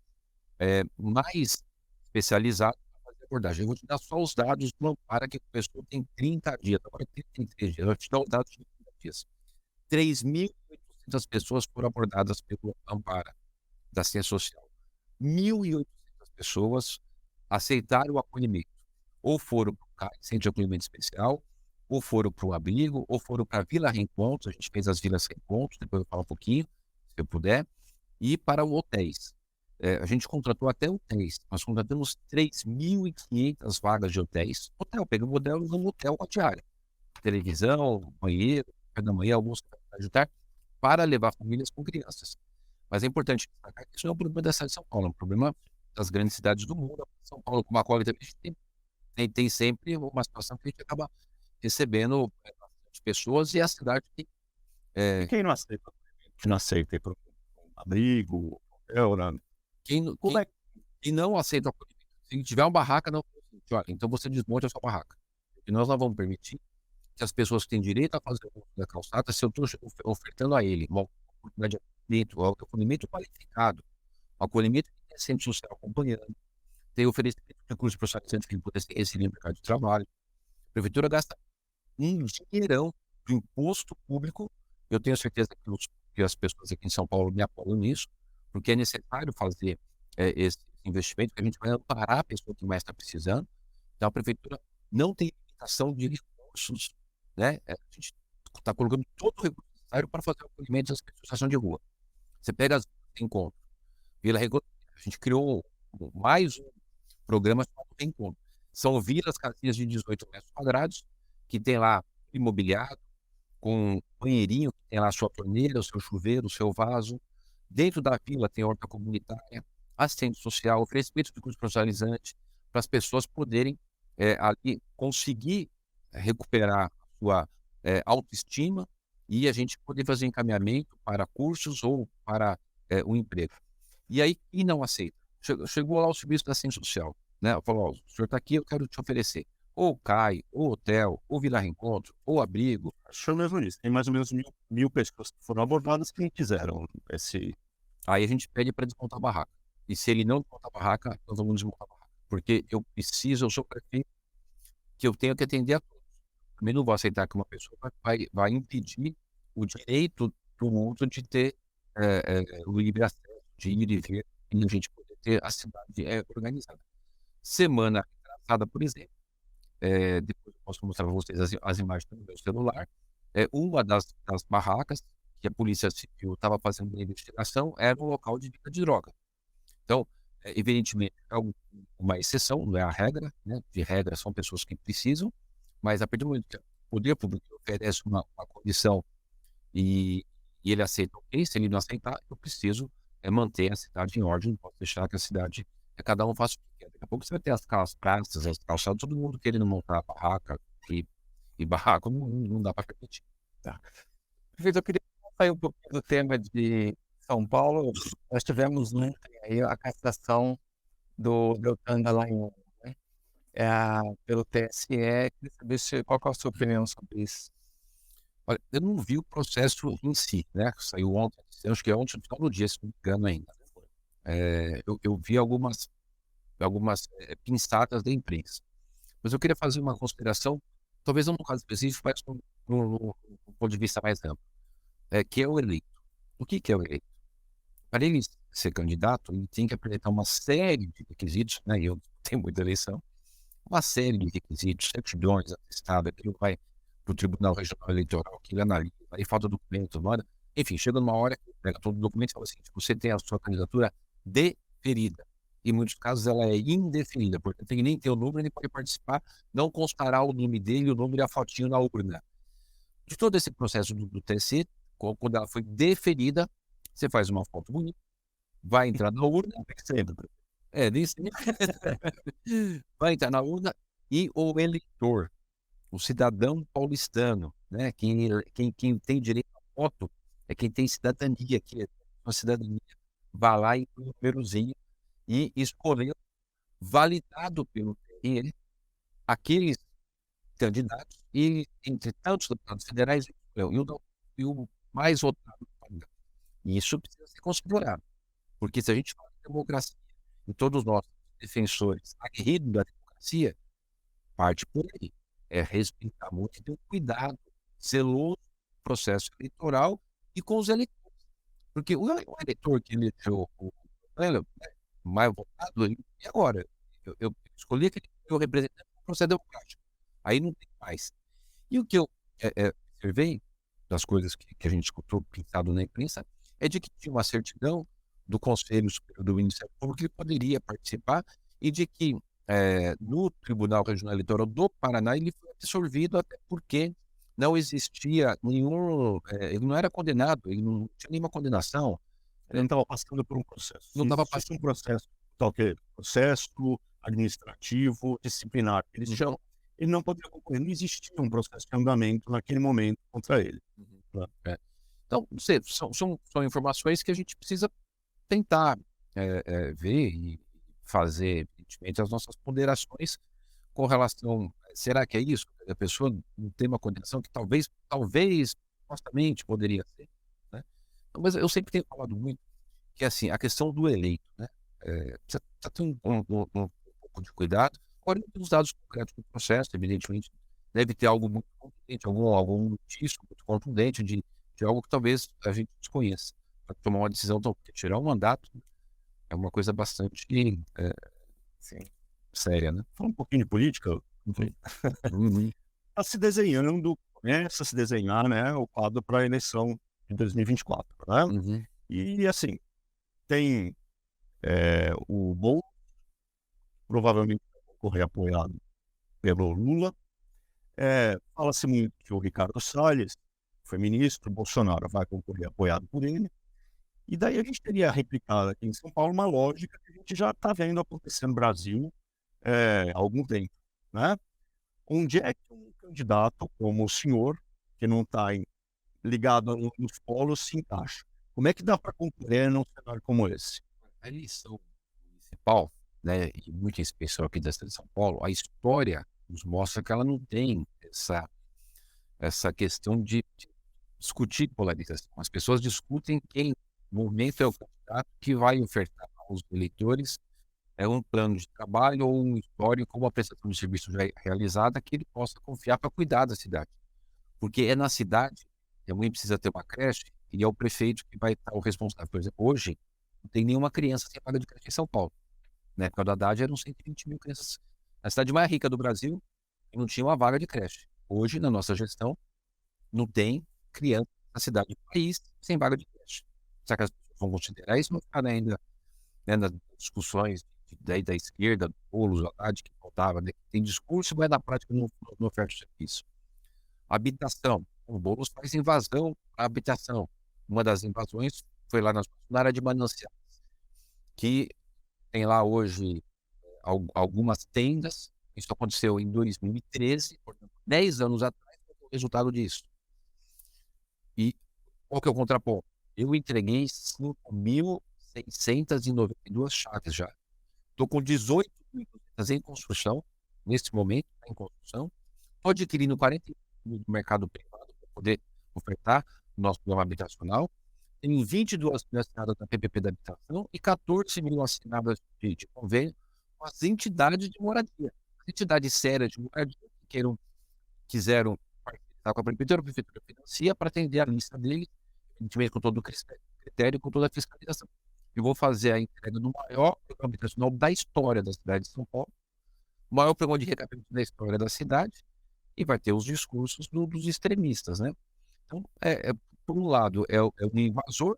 Speaker 2: mais especializado para fazer abordagem. Eu vou te dar só os dados do Ampara, que a pessoa tem 30 dias, agora tem 33 dias, eu vou te dar os dados de 30 dias. 3.800 pessoas foram abordadas pelo Ampara da Ciência Social. 1.800 pessoas aceitaram o acolhimento. Ou foram para o CAI, Centro de Acolhimento Especial, ou foram para o abrigo, ou foram para a Vila Reencontro, a gente fez as Vilas Reencontro, depois eu falo um pouquinho, se eu puder, e para hotéis. A gente contratou até hotéis, nós contratamos 3.500 vagas de hotéis. Hotel, pegamos um hotel com a diária. Televisão, banheiro, café da manhã, almoço, ajudar, para levar famílias com crianças. Mas é importante destacar que isso não é um problema da cidade de São Paulo, é um problema das grandes cidades do mundo. São Paulo, como a Colônia, tem sempre uma situação que a gente acaba recebendo bastante pessoas e a cidade tem.
Speaker 1: E quem não aceita? Que não aceita ir para um abrigo, hotel, né? Como é
Speaker 2: Quem não aceita o acolhimento, se tiver uma barraca, não. Olha, então você desmonte a sua barraca. Porque nós não vamos permitir que as pessoas que têm direito a fazer o uso da calçada, se eu estou ofertando a ele uma oportunidade de acolhimento qualificado, um acolhimento que tem centro social acompanhando, tem oferecimento de recursos profissionalizantes que ele poder ser inserido no mercado de trabalho. A prefeitura gasta um dinheirão do imposto público. Eu tenho certeza que as pessoas aqui em São Paulo me apoiam nisso, porque é necessário fazer esse investimento, que a gente vai amparar a pessoa que mais está precisando. Então, a prefeitura não tem limitação de recursos, né? A gente está colocando todo o recurso necessário para fazer o acolhimento das pessoas em situação de rua. Você pega as encontros, Vila Reencontro, a gente criou mais um programa chamado Reencontro. São vilas, casinhas de 18 metros quadrados, que tem lá imobiliado, com um banheirinho, que tem lá a sua torneira, o seu chuveiro, o seu vaso. Dentro da vila tem horta comunitária, assistente social, oferecimento de curso profissionalizante, para as pessoas poderem ali conseguir recuperar a sua autoestima e a gente poder fazer encaminhamento para cursos ou para o emprego. E aí, quem não aceita? Chegou lá o serviço da assistência social, né? Falou, o senhor está aqui, eu quero te oferecer ou CAI, ou hotel, ou Vila Reencontro, ou abrigo.
Speaker 1: Acho mesmo isso. Tem mais ou menos mil pessoas que foram abordadas que quiseram esse.
Speaker 2: Aí a gente pede para desmontar a barraca. E se ele não desmontar a barraca, nós vamos desmontar a barraca. Porque eu sou prefeito, que eu tenho que atender a todos. Também não vou aceitar que uma pessoa vai impedir o direito do outro de ter o livre acesso, de ir e vir, e a gente poder ter a cidade organizada. Semana passada, por exemplo, depois eu posso mostrar para vocês as imagens do meu celular. Uma das barracas que a Polícia Civil estava fazendo uma investigação era um local de venda de droga. Então, evidentemente, é uma exceção, não é a regra, né? De regra, são pessoas que precisam, mas a partir do momento que o poder público oferece uma condição e ele aceita, ok, se ele não aceitar, eu preciso manter a cidade em ordem, não posso deixar que a cidade, cada um faça o que quer. Daqui a pouco você vai ter as praças, as calçadas, todo mundo querendo montar a barraca, e barraco não dá para permitir.
Speaker 3: Tá. Prefeito, eu queria sair um pouquinho do tema de São Paulo. Nós tivemos aí a cassação do Deltan Dallagnol, né? Pelo TSE. Queria saber qual que é a sua opinião sobre isso.
Speaker 2: Olha, eu não vi o processo em si, né? Saiu ontem, acho que é ontem, no final do dia, se não me engano ainda. Eu vi algumas pinçadas da imprensa. Mas eu queria fazer uma consideração, talvez não no caso específico, mas no ponto de vista mais amplo, que é o eleito. O que é o eleito? Para ele ser candidato, ele tem que apresentar uma série de requisitos, né? E eu tenho muita eleição, uma série de requisitos, certidões, atestado, aquilo vai para o Tribunal Regional Eleitoral, que ele analisa, aí falta documento, manda. Enfim, chega numa hora que pega todo o documento e fala assim: você tem a sua candidatura ferida. Em muitos casos ela é indefinida, porque tem que nem ter o número, nem pode participar, não constará o nome dele, o número e a fotinho na urna. De todo esse processo do TSE, quando ela foi deferida, você faz uma foto bonita, vai entrar na urna, nem sempre. Vai entrar na urna e o eleitor, o cidadão paulistano, né, quem tem direito à voto é quem tem cidadania, que é uma cidadania, vai lá e põe o númerozinho e escolher, validado pelo TRE, aqueles candidatos, e entre tantos deputados federais, e o mais votado. E isso precisa ser considerado, porque se a gente fala de democracia, e todos nós, defensores aguerridos da democracia, parte por aí. É respeitar muito e ter um cuidado zeloso no processo eleitoral e com os eleitores. Porque o eleitor que elegeu o mais votado, e agora? Eu escolhi aquele meu representante no processo democrático. Aí não tem mais. E o que eu observei das coisas que a gente escutou pintado na imprensa é de que tinha uma certidão do Conselho Superior do Ministério Público que ele poderia participar e de que no Tribunal Regional Eleitoral do Paraná ele foi absolvido até porque não existia nenhum, ele não era condenado, ele não tinha nenhuma condenação,
Speaker 1: Ele não estava passando por um processo.
Speaker 2: não estava
Speaker 1: Se existisse um processo, tal que processo administrativo, disciplinar, que eles chamam, ele não poderia concorrer. Não existia um processo de andamento naquele momento contra ele.
Speaker 2: Então, são informações que a gente precisa tentar ver e fazer, evidentemente, as nossas ponderações com relação. Será que é isso? A pessoa não tem uma condenação que talvez, supostamente poderia ser, né? Mas eu sempre tenho falado muito que assim, a questão do eleito, né? Precisa ter um pouco de cuidado. Agora, os dados concretos do processo, evidentemente, deve ter algo muito contundente, algum notícia muito contundente de algo que talvez a gente desconheça. Para tomar uma decisão, então, porque tirar um mandato é uma coisa bastante séria, né?
Speaker 1: Fala um pouquinho de política. Está se desenhando, começa a se desenhar, né, o quadro para a eleição de 2024, né? E assim, tem o Bolsonaro, provavelmente vai concorrer apoiado pelo Lula. Fala-se muito que o Ricardo Salles foi ministro, o Bolsonaro vai concorrer apoiado por ele. E daí a gente teria replicado aqui em São Paulo uma lógica que a gente já está vendo acontecer no Brasil há algum tempo, né? Onde é que um candidato como o senhor, que não está ligado nos polos, se encaixa? Como é que dá para concorrer num cenário como esse?
Speaker 2: A eleição municipal, né, e muito em especial aqui da cidade de São Paulo, a história nos mostra que ela não tem essa questão de discutir polarização. As pessoas discutem quem, no momento, é o candidato que vai ofertar aos eleitores um plano de trabalho ou um histórico, uma prestação de serviço já realizada que ele possa confiar para cuidar da cidade. Porque é na cidade que a mãe precisa ter uma creche e é o prefeito que vai estar o responsável. Por exemplo, hoje não tem nenhuma criança sem vaga de creche em São Paulo. Na época do Haddad eram 120 mil crianças. Na cidade mais rica do Brasil não tinha uma vaga de creche. Hoje, na nossa gestão, não tem criança na cidade do país sem vaga de creche. Será que as pessoas vão considerar isso? Não ficar ainda, né, nas discussões da esquerda, do Boulos, Haddad, que faltava, né? Tem discurso, mas na prática não oferta o serviço. Habitação. O Boulos faz invasão à habitação. Uma das invasões foi lá na área de Mananciais, que tem lá hoje algumas tendas. Isso aconteceu em 2013, portanto, 10 anos atrás, foi o resultado disso. E qual que é o contraponto? Eu entreguei 5.692 chaves já. Estou com 18.200 em construção, nesse momento, em construção. Estou adquirindo 40 mil do mercado privado para poder ofertar o nosso programa habitacional. Tenho 22 mil assinadas da PPP da habitação e 14 mil assinadas de convênio com as entidades de moradia. As entidades sérias de moradia que quiseram participar com a prefeitura financia para atender a lista deles, evidentemente com todo o critério, com toda a fiscalização. Eu vou fazer a entrega do maior programa habitacional da história da cidade de São Paulo, o maior programa de recapeamento da história da cidade, e vai ter os discursos dos extremistas, né? Então, por um lado, é um invasor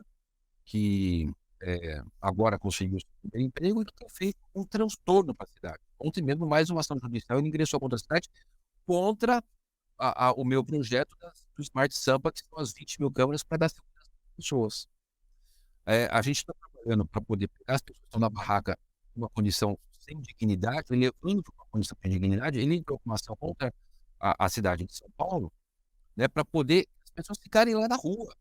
Speaker 2: que agora conseguiu o seu primeiro emprego e que tem feito um transtorno para a cidade. Ontem mesmo, mais uma ação judicial, ele ingressou contra a cidade, contra o meu projeto do Smart Sampa, que são as 20 mil câmeras para dar segurança às pessoas. A gente está trabalhando para poder pegar as pessoas que estão na barraca numa condição sem dignidade, levando para uma condição sem dignidade. Ele entrou com uma ação contra a cidade de São Paulo, né, para poder as pessoas ficarem lá na rua.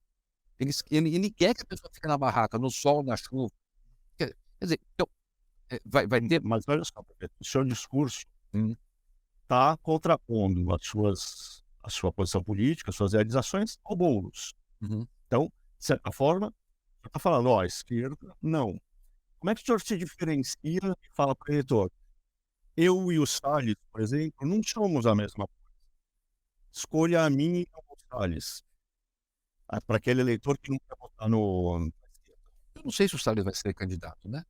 Speaker 2: Ele quer que a pessoa fique na barraca, no sol, na chuva. Quer dizer, então, vai ter.
Speaker 1: Mas olha só, prefeito, o seu discurso
Speaker 2: Hum,
Speaker 1: está contrapondo a sua posição política, as suas realizações ao Boulos.
Speaker 2: uhum.
Speaker 1: Então, de certa forma, você está falando, ó, a esquerda, não. Como é que o senhor se diferencia e fala para o eleitor? Eu e o Salles, por exemplo, não somos a mesma coisa. Escolha a mim e não o Salles. Para aquele eleitor que não quer votar no.
Speaker 2: Eu não sei se o Salles vai ser candidato, né?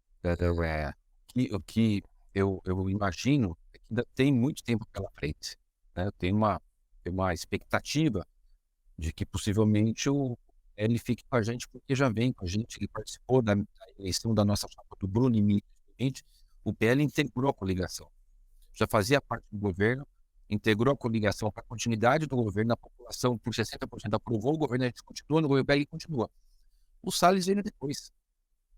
Speaker 2: O que eu imagino é que ainda tem muito tempo pela frente, né? Tem uma expectativa de que possivelmente ele fique com a gente, porque já vem com a gente, ele participou da eleição da nossa chapa do Bruno e Mito. O PL integrou a coligação, já fazia parte do governo, integrou a coligação para a continuidade do governo, a população por 60% aprovou o governo, a gente continua no governo, e continua. O Salles veio depois,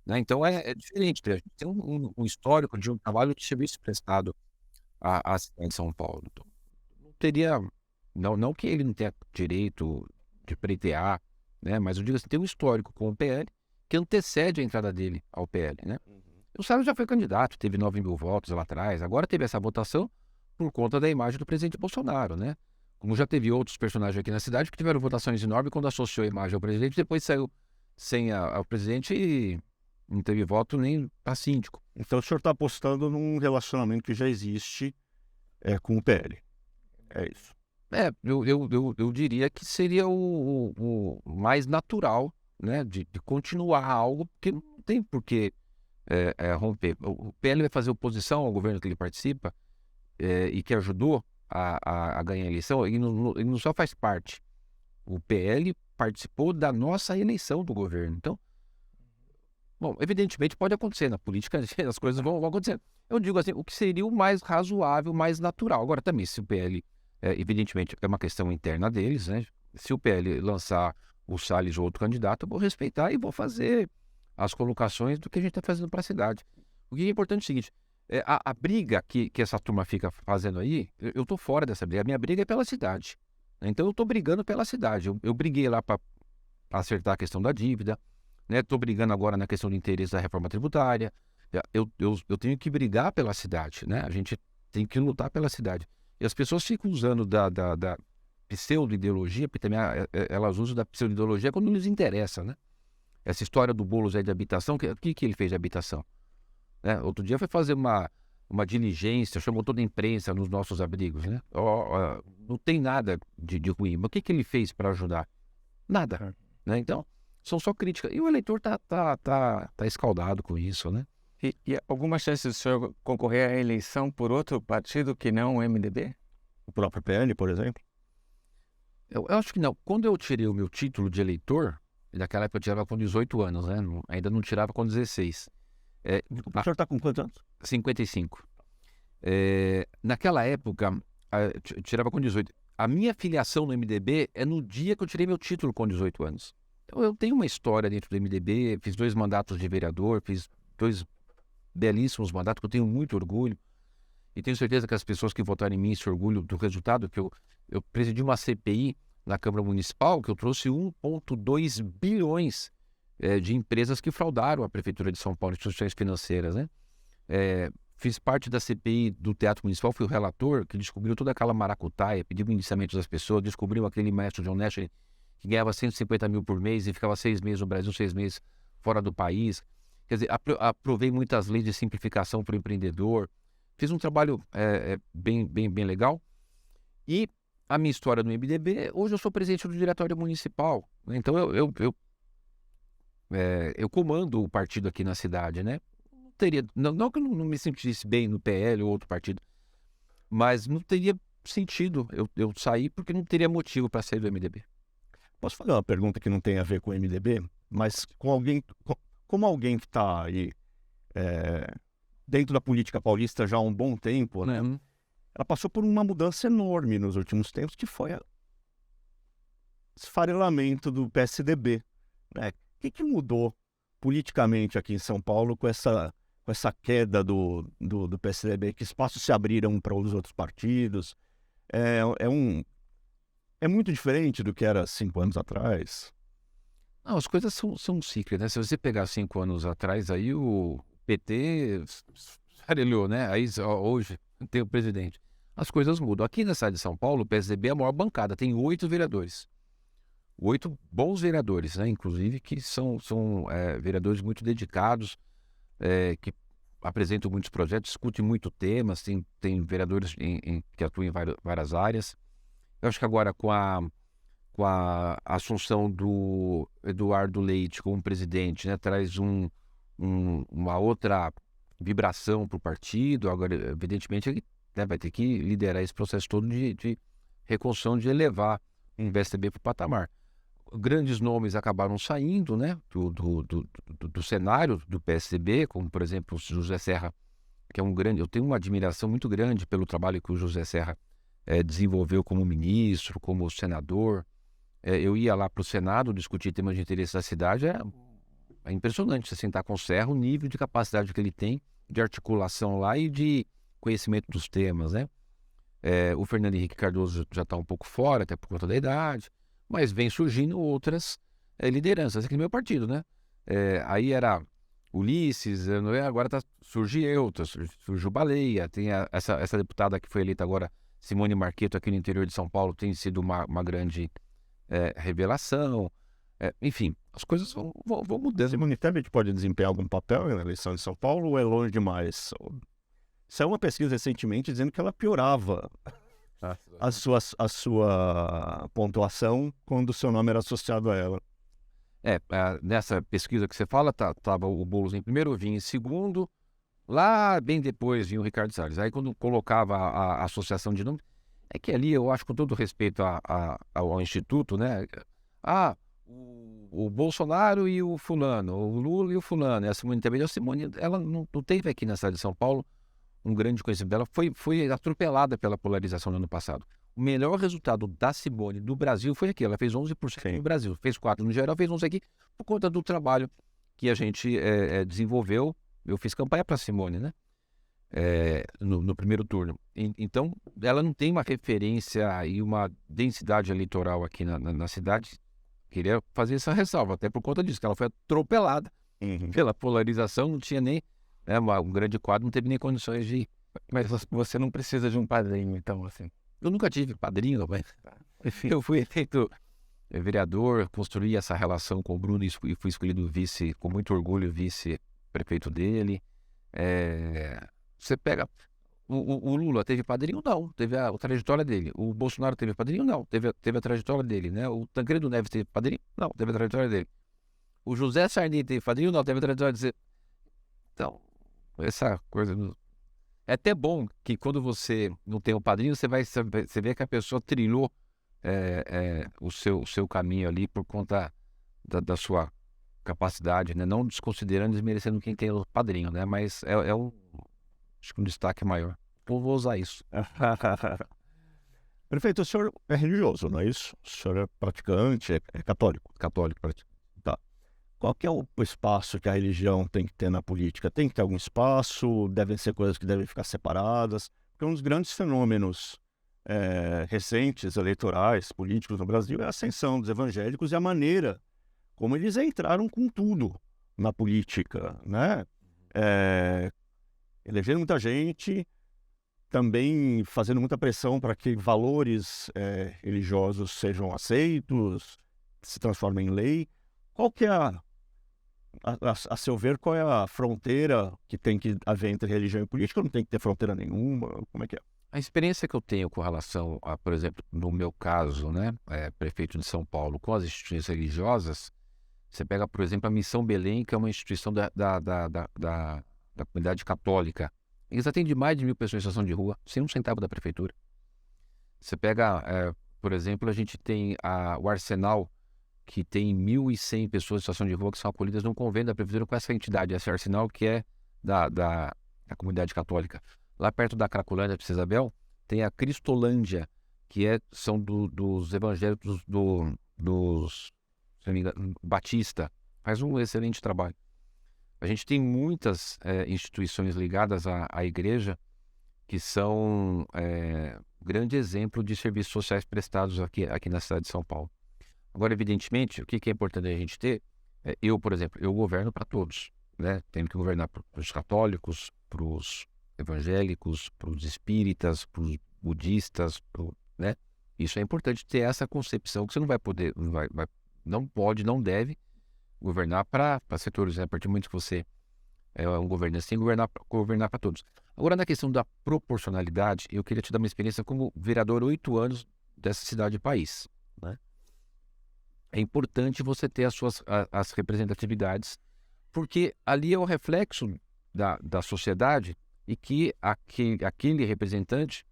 Speaker 2: né? Então é diferente, a gente tem um histórico de um trabalho de serviço prestado à cidade de São Paulo. Então, não teria, não que ele não tenha direito de pleitear, né? Mas eu digo assim, tem um histórico com o PL que antecede a entrada dele ao PL, né? O Salles já foi candidato, teve 9 mil votos lá atrás, agora teve essa votação por conta da imagem do presidente Bolsonaro, né? Como já teve outros personagens aqui na cidade que tiveram votações enormes quando associou a imagem ao presidente, depois saiu sem ao presidente e não teve voto nem para síndico.
Speaker 1: Então o senhor está apostando num relacionamento que já existe com o PL. É isso.
Speaker 2: Eu diria que seria o mais natural, né? De continuar algo, porque não tem por que romper. O PL vai fazer oposição ao governo que ele participa e que ajudou a ganhar a eleição, ele não só faz parte. O PL participou da nossa eleição do governo. Então, bom, evidentemente pode acontecer na política, as coisas vão acontecer. Eu digo assim, o que seria o mais razoável, mais natural. Agora também, se o PL, evidentemente, é uma questão interna deles, né? Se o PL lançar o Salles ou outro candidato, eu vou respeitar e vou fazer as colocações do que a gente está fazendo para a cidade. O que é importante é o seguinte, a briga que essa turma fica fazendo aí, eu estou fora dessa briga, a minha briga é pela cidade. Então eu estou brigando pela cidade, eu briguei lá para acertar a questão da dívida, né? Estou brigando agora na questão do interesse da reforma tributária, eu tenho que brigar pela cidade, né? A gente tem que lutar pela cidade. E as pessoas ficam usando da pseudo-ideologia, porque também elas usam da pseudo-ideologia quando lhes interessa, né? Essa história do Boulos aí de habitação, o que ele fez de habitação? Outro dia foi fazer uma diligência, chamou toda a imprensa nos nossos abrigos, né? Não tem nada de ruim, mas o que ele fez para ajudar? Nada, né? Então, são só críticas. E o eleitor tá escaldado com isso, né?
Speaker 3: E alguma chance do senhor concorrer à eleição por outro partido que não o MDB?
Speaker 1: O próprio PL, por exemplo?
Speaker 2: Eu acho que não. Quando eu tirei o meu título de eleitor, naquela época eu tirava com 18 anos, né? Ainda não tirava com 16.
Speaker 1: O senhor está com quantos anos?
Speaker 2: 55. Naquela época, eu tirava com 18. A minha filiação no MDB é no dia que eu tirei meu título com 18 anos. Então eu tenho uma história dentro do MDB, fiz 2 mandatos de vereador, fiz 2 belíssimos mandatos, que eu tenho muito orgulho. E tenho certeza que as pessoas que votaram em mim se orgulham do resultado, que eu presidi uma CPI na Câmara Municipal, que eu trouxe 1,2 bilhões de empresas que fraudaram a Prefeitura de São Paulo, instituições financeiras, né? Fiz parte da CPI do Teatro Municipal, fui o relator, que descobriu toda aquela maracutaia, pediu o indiciamento das pessoas, descobriu aquele maestro John Nash que ganhava 150 mil por mês e ficava 6 meses no Brasil, 6 meses fora do país. Quer dizer, aprovei muitas leis de simplificação para o empreendedor, fiz um trabalho bem legal. E a minha história no MDB, hoje eu sou presidente do Diretório Municipal, né? Então eu comando o partido aqui na cidade, né? Não que eu não me sentisse bem no PL ou outro partido, mas não teria sentido eu sair porque não teria motivo para sair do MDB.
Speaker 1: Posso fazer uma pergunta que não tem a ver com o MDB, mas com como alguém que está aí dentro da política paulista já há um bom tempo, né?
Speaker 2: Uhum.
Speaker 1: Ela passou por uma mudança enorme nos últimos tempos, que foi o esfarelamento do PSDB, né? O que mudou politicamente aqui em São Paulo com essa queda do PSDB? Que espaços se abriram para os outros partidos? É muito diferente do que era 5 anos atrás.
Speaker 2: Não, as coisas são cíclicas, né? Se você pegar 5 anos atrás, aí o PT esfarelhou, né? Aí hoje tem o presidente. As coisas mudam. Aqui na cidade de São Paulo, o PSDB é a maior bancada, tem 8 vereadores. 8 bons vereadores, né? Inclusive, que são vereadores muito dedicados, que apresentam muitos projetos, discutem muito temas, tem vereadores que atuam em várias áreas. Eu acho que agora com a assunção do Eduardo Leite como presidente, né, traz uma outra vibração para o partido. Agora, evidentemente, ele, né, vai ter que liderar esse processo todo de reconstrução, de elevar o PSDB para o patamar. Grandes nomes acabaram saindo, né, do cenário do PSDB, como, por exemplo, o José Serra, que é um grande... Eu tenho uma admiração muito grande pelo trabalho que o José Serra desenvolveu como ministro, como senador. Eu ia lá para o Senado discutir temas de interesse da cidade. É impressionante você sentar com o Serra, o nível de capacidade que ele tem de articulação lá e de conhecimento dos temas, né? O Fernando Henrique Cardoso já está um pouco fora, até por conta da idade, mas vem surgindo outras lideranças aqui no meu partido, né? Aí era Ulisses, agora surgiu o Baleia, tem essa deputada que foi eleita agora, Simone Marqueto, aqui no interior de São Paulo, tem sido uma grande revelação. Enfim, as coisas vão mudando.
Speaker 1: Simone Tebet pode desempenhar algum papel na eleição de São Paulo ou é longe demais? Saiu uma pesquisa recentemente dizendo que ela piorava a sua pontuação quando o seu nome era associado a ela.
Speaker 2: Nessa pesquisa que você fala, estava o Boulos em primeiro, vinha em segundo, lá bem depois vinha o Ricardo Salles. Aí quando colocava a associação de números, é que ali eu acho, com todo respeito ao Instituto, né? O Bolsonaro e o fulano, o Lula e o fulano, e a Simone também. A Simone, ela não teve aqui na cidade de São Paulo um grande conhecimento dela, foi atropelada pela polarização no ano passado. O melhor resultado da Simone do Brasil foi aqui, ela fez 11% no Brasil, fez 4% no geral, fez 11% aqui, por conta do trabalho que a gente desenvolveu. Eu fiz campanha para a Simone, né? No primeiro turno. Então, ela não tem uma referência e uma densidade eleitoral aqui na cidade. Queria fazer essa ressalva, até por conta disso, que ela foi atropelada pela polarização, não tinha nem um grande quadro, não teve nem condições de...
Speaker 3: Mas você não precisa de um padrinho, então, assim.
Speaker 2: Eu nunca tive padrinho, mas eu fui eleito vereador, construí essa relação com o Bruno e fui escolhido vice, com muito orgulho, vice-prefeito dele. Você pega... O Lula teve padrinho? Não. Teve a trajetória dele. O Bolsonaro teve padrinho? Não. Teve a trajetória dele, né? O Tancredo Neves teve padrinho? Não. Teve a trajetória dele. O José Sarney teve padrinho? Não. Teve a trajetória dele. Então, essa coisa... É até bom que quando você não tem um padrinho, você vê que a pessoa trilhou o seu caminho ali por conta da sua capacidade, né? Não desconsiderando, desmerecendo quem tem o padrinho, né? Mas acho que um destaque maior. Eu vou usar isso.
Speaker 1: Prefeito, o senhor é religioso, não é isso? O senhor é praticante, é católico?
Speaker 2: Católico, praticante.
Speaker 1: Tá. Qual que é o espaço que a religião tem que ter na política? Tem que ter algum espaço? Devem ser coisas que devem ficar separadas? Porque um dos grandes fenômenos recentes, eleitorais, políticos no Brasil é a ascensão dos evangélicos e a maneira como eles entraram com tudo na política, né? Elegeram muita gente, também fazendo muita pressão para que valores religiosos sejam aceitos, se transformem em lei. Qual que é a seu ver, qual é a fronteira que tem que haver entre religião e política? Não tem que ter fronteira nenhuma? Como é que é?
Speaker 2: A experiência que eu tenho com relação a, por exemplo, no meu caso, né, prefeito de São Paulo, com as instituições religiosas, você pega, por exemplo, a Missão Belém, que é uma instituição da comunidade católica. Eles atendem mais de 1.000 pessoas em situação de rua, sem um centavo da prefeitura. Você pega, por exemplo, a gente tem o Arsenal, que tem 1.100 pessoas em situação de rua que são acolhidas num convênio da Prefeitura com essa entidade, esse Arsenal, que é da comunidade católica. Lá perto da Cracolândia, de Isabel, tem a Cristolândia, que são dos evangélicos dos se não me engano, Batista. Faz um excelente trabalho. A gente tem muitas instituições ligadas à igreja que são grande exemplo de serviços sociais prestados aqui na cidade de São Paulo. Agora, evidentemente, o que é importante a gente ter? Eu, por exemplo, eu governo para todos, né? Tenho que governar para os católicos, para os evangélicos, para os espíritas, para os budistas, né? Isso é importante ter essa concepção que você não vai poder, não pode, não deve governar para setores, né? A partir do momento que você é um governante, tem que governar para todos. Agora, na questão da proporcionalidade, eu queria te dar uma experiência como vereador 8 anos dessa cidade e país, né? É importante você ter as representatividades, porque ali é o reflexo da sociedade e que aquele representante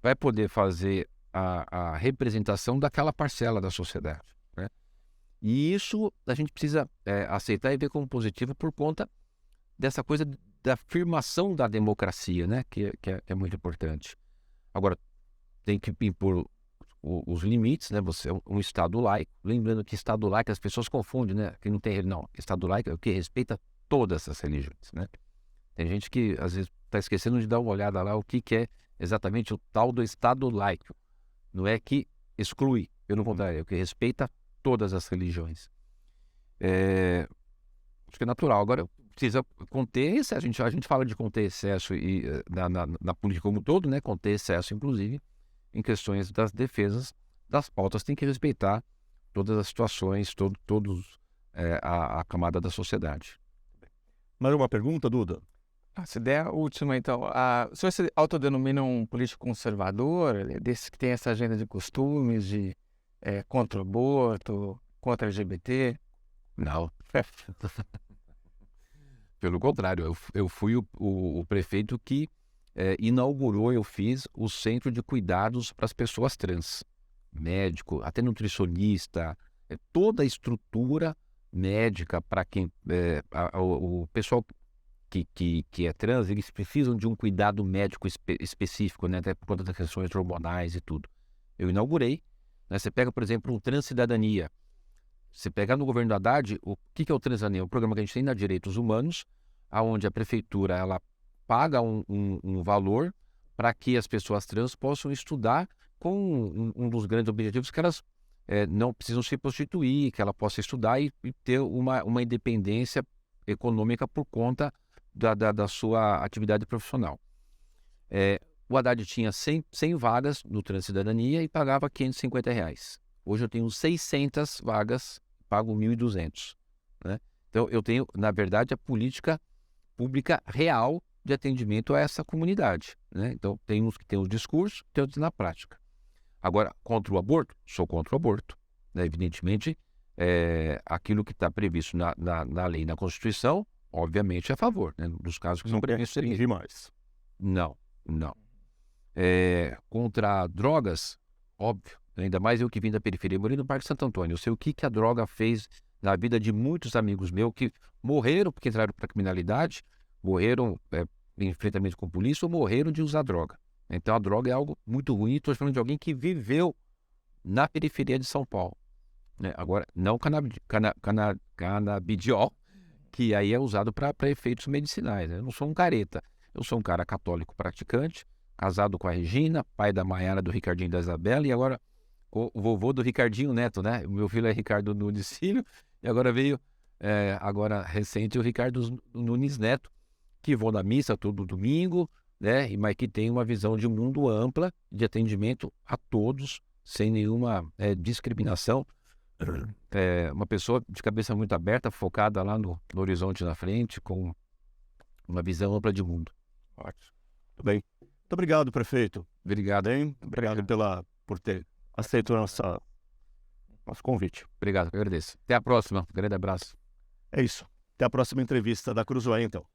Speaker 2: vai poder fazer a representação daquela parcela da sociedade, né? E isso a gente precisa aceitar e ver como positivo por conta dessa coisa da afirmação da democracia, né? Que é muito importante. Agora, tem que impor os limites, né? Você é um Estado laico. Lembrando que Estado laico, as pessoas confundem, né? Que não tem, não. Estado laico é o que respeita todas as religiões, né? Tem gente que, às vezes, está esquecendo de dar uma olhada lá o que é exatamente o tal do Estado laico. Não é que exclui, pelo contrário, é o que respeita todas as religiões. Acho que é natural. Agora, precisa conter excesso. A gente fala de conter excesso na política como um todo, né? Conter excesso, inclusive, em questões das defesas das pautas, tem que respeitar todas as situações, todos a camada da sociedade.
Speaker 1: Mais uma pergunta, Duda?
Speaker 3: Essa ideia última, então. O senhor se autodenomina um político conservador, desse que tem essa agenda de costumes, de contra o aborto, contra LGBT?
Speaker 2: Não. Pelo contrário, eu fui o prefeito que inaugurou, eu fiz o centro de cuidados para as pessoas trans. Médico, até nutricionista, toda a estrutura médica para quem... o pessoal que é trans, eles precisam de um cuidado médico específico, né? Até por conta das questões hormonais e tudo. Eu inaugurei, né? Você pega, por exemplo, um Transcidadania. Você pegar no governo do Haddad, o que é o Transcidadania? É um programa que a gente tem na Direitos Humanos, onde a prefeitura ela paga um valor para que as pessoas trans possam estudar com um dos grandes objetivos que elas não precisam se prostituir, que ela possa estudar e ter uma independência econômica por conta da sua atividade profissional. O Haddad tinha 100 vagas no Transcidadania e pagava R$550. Hoje eu tenho 600 vagas, pago 1.200, né? Então eu tenho, na verdade, a política pública real de atendimento a essa comunidade, né? Então tem uns que tem os discursos, tem outros na prática. Agora, contra o aborto? Sou contra o aborto, né? Evidentemente, aquilo que está previsto na lei, na Constituição, obviamente é a favor, né? Nos casos que
Speaker 1: Não
Speaker 2: são previstos.
Speaker 1: tem demais.
Speaker 2: Não. Contra drogas, óbvio. Ainda mais eu que vim da periferia, morei no Parque Santo Antônio. Eu sei o que a droga fez na vida de muitos amigos meus que morreram porque entraram para a criminalidade, morreram em enfrentamento com a polícia ou morreram de usar droga. Então a droga é algo muito ruim. Estou falando de alguém que viveu na periferia de São Paulo, né? Agora, não canabidiol, que aí é usado para efeitos medicinais, né? Eu não sou um careta. Eu sou um cara católico praticante, casado com a Regina, pai da Maiara, do Ricardinho e da Isabela, e agora o vovô do Ricardinho Neto, né? O meu filho é Ricardo Nunes Filho, e agora veio, agora recente, o Ricardo Nunes Neto, que vou na missa todo domingo, né? Mas que tem uma visão de mundo ampla de atendimento a todos, sem nenhuma discriminação. Uma pessoa de cabeça muito aberta, focada lá no horizonte na frente, com uma visão ampla de mundo.
Speaker 1: Ótimo. Muito bem. Muito obrigado, prefeito.
Speaker 2: Obrigado.
Speaker 1: Bem, obrigado por ter aceito o nosso convite.
Speaker 2: Obrigado, eu agradeço. Até a próxima. Um grande abraço.
Speaker 1: É isso. Até a próxima entrevista da Cruzoé, então.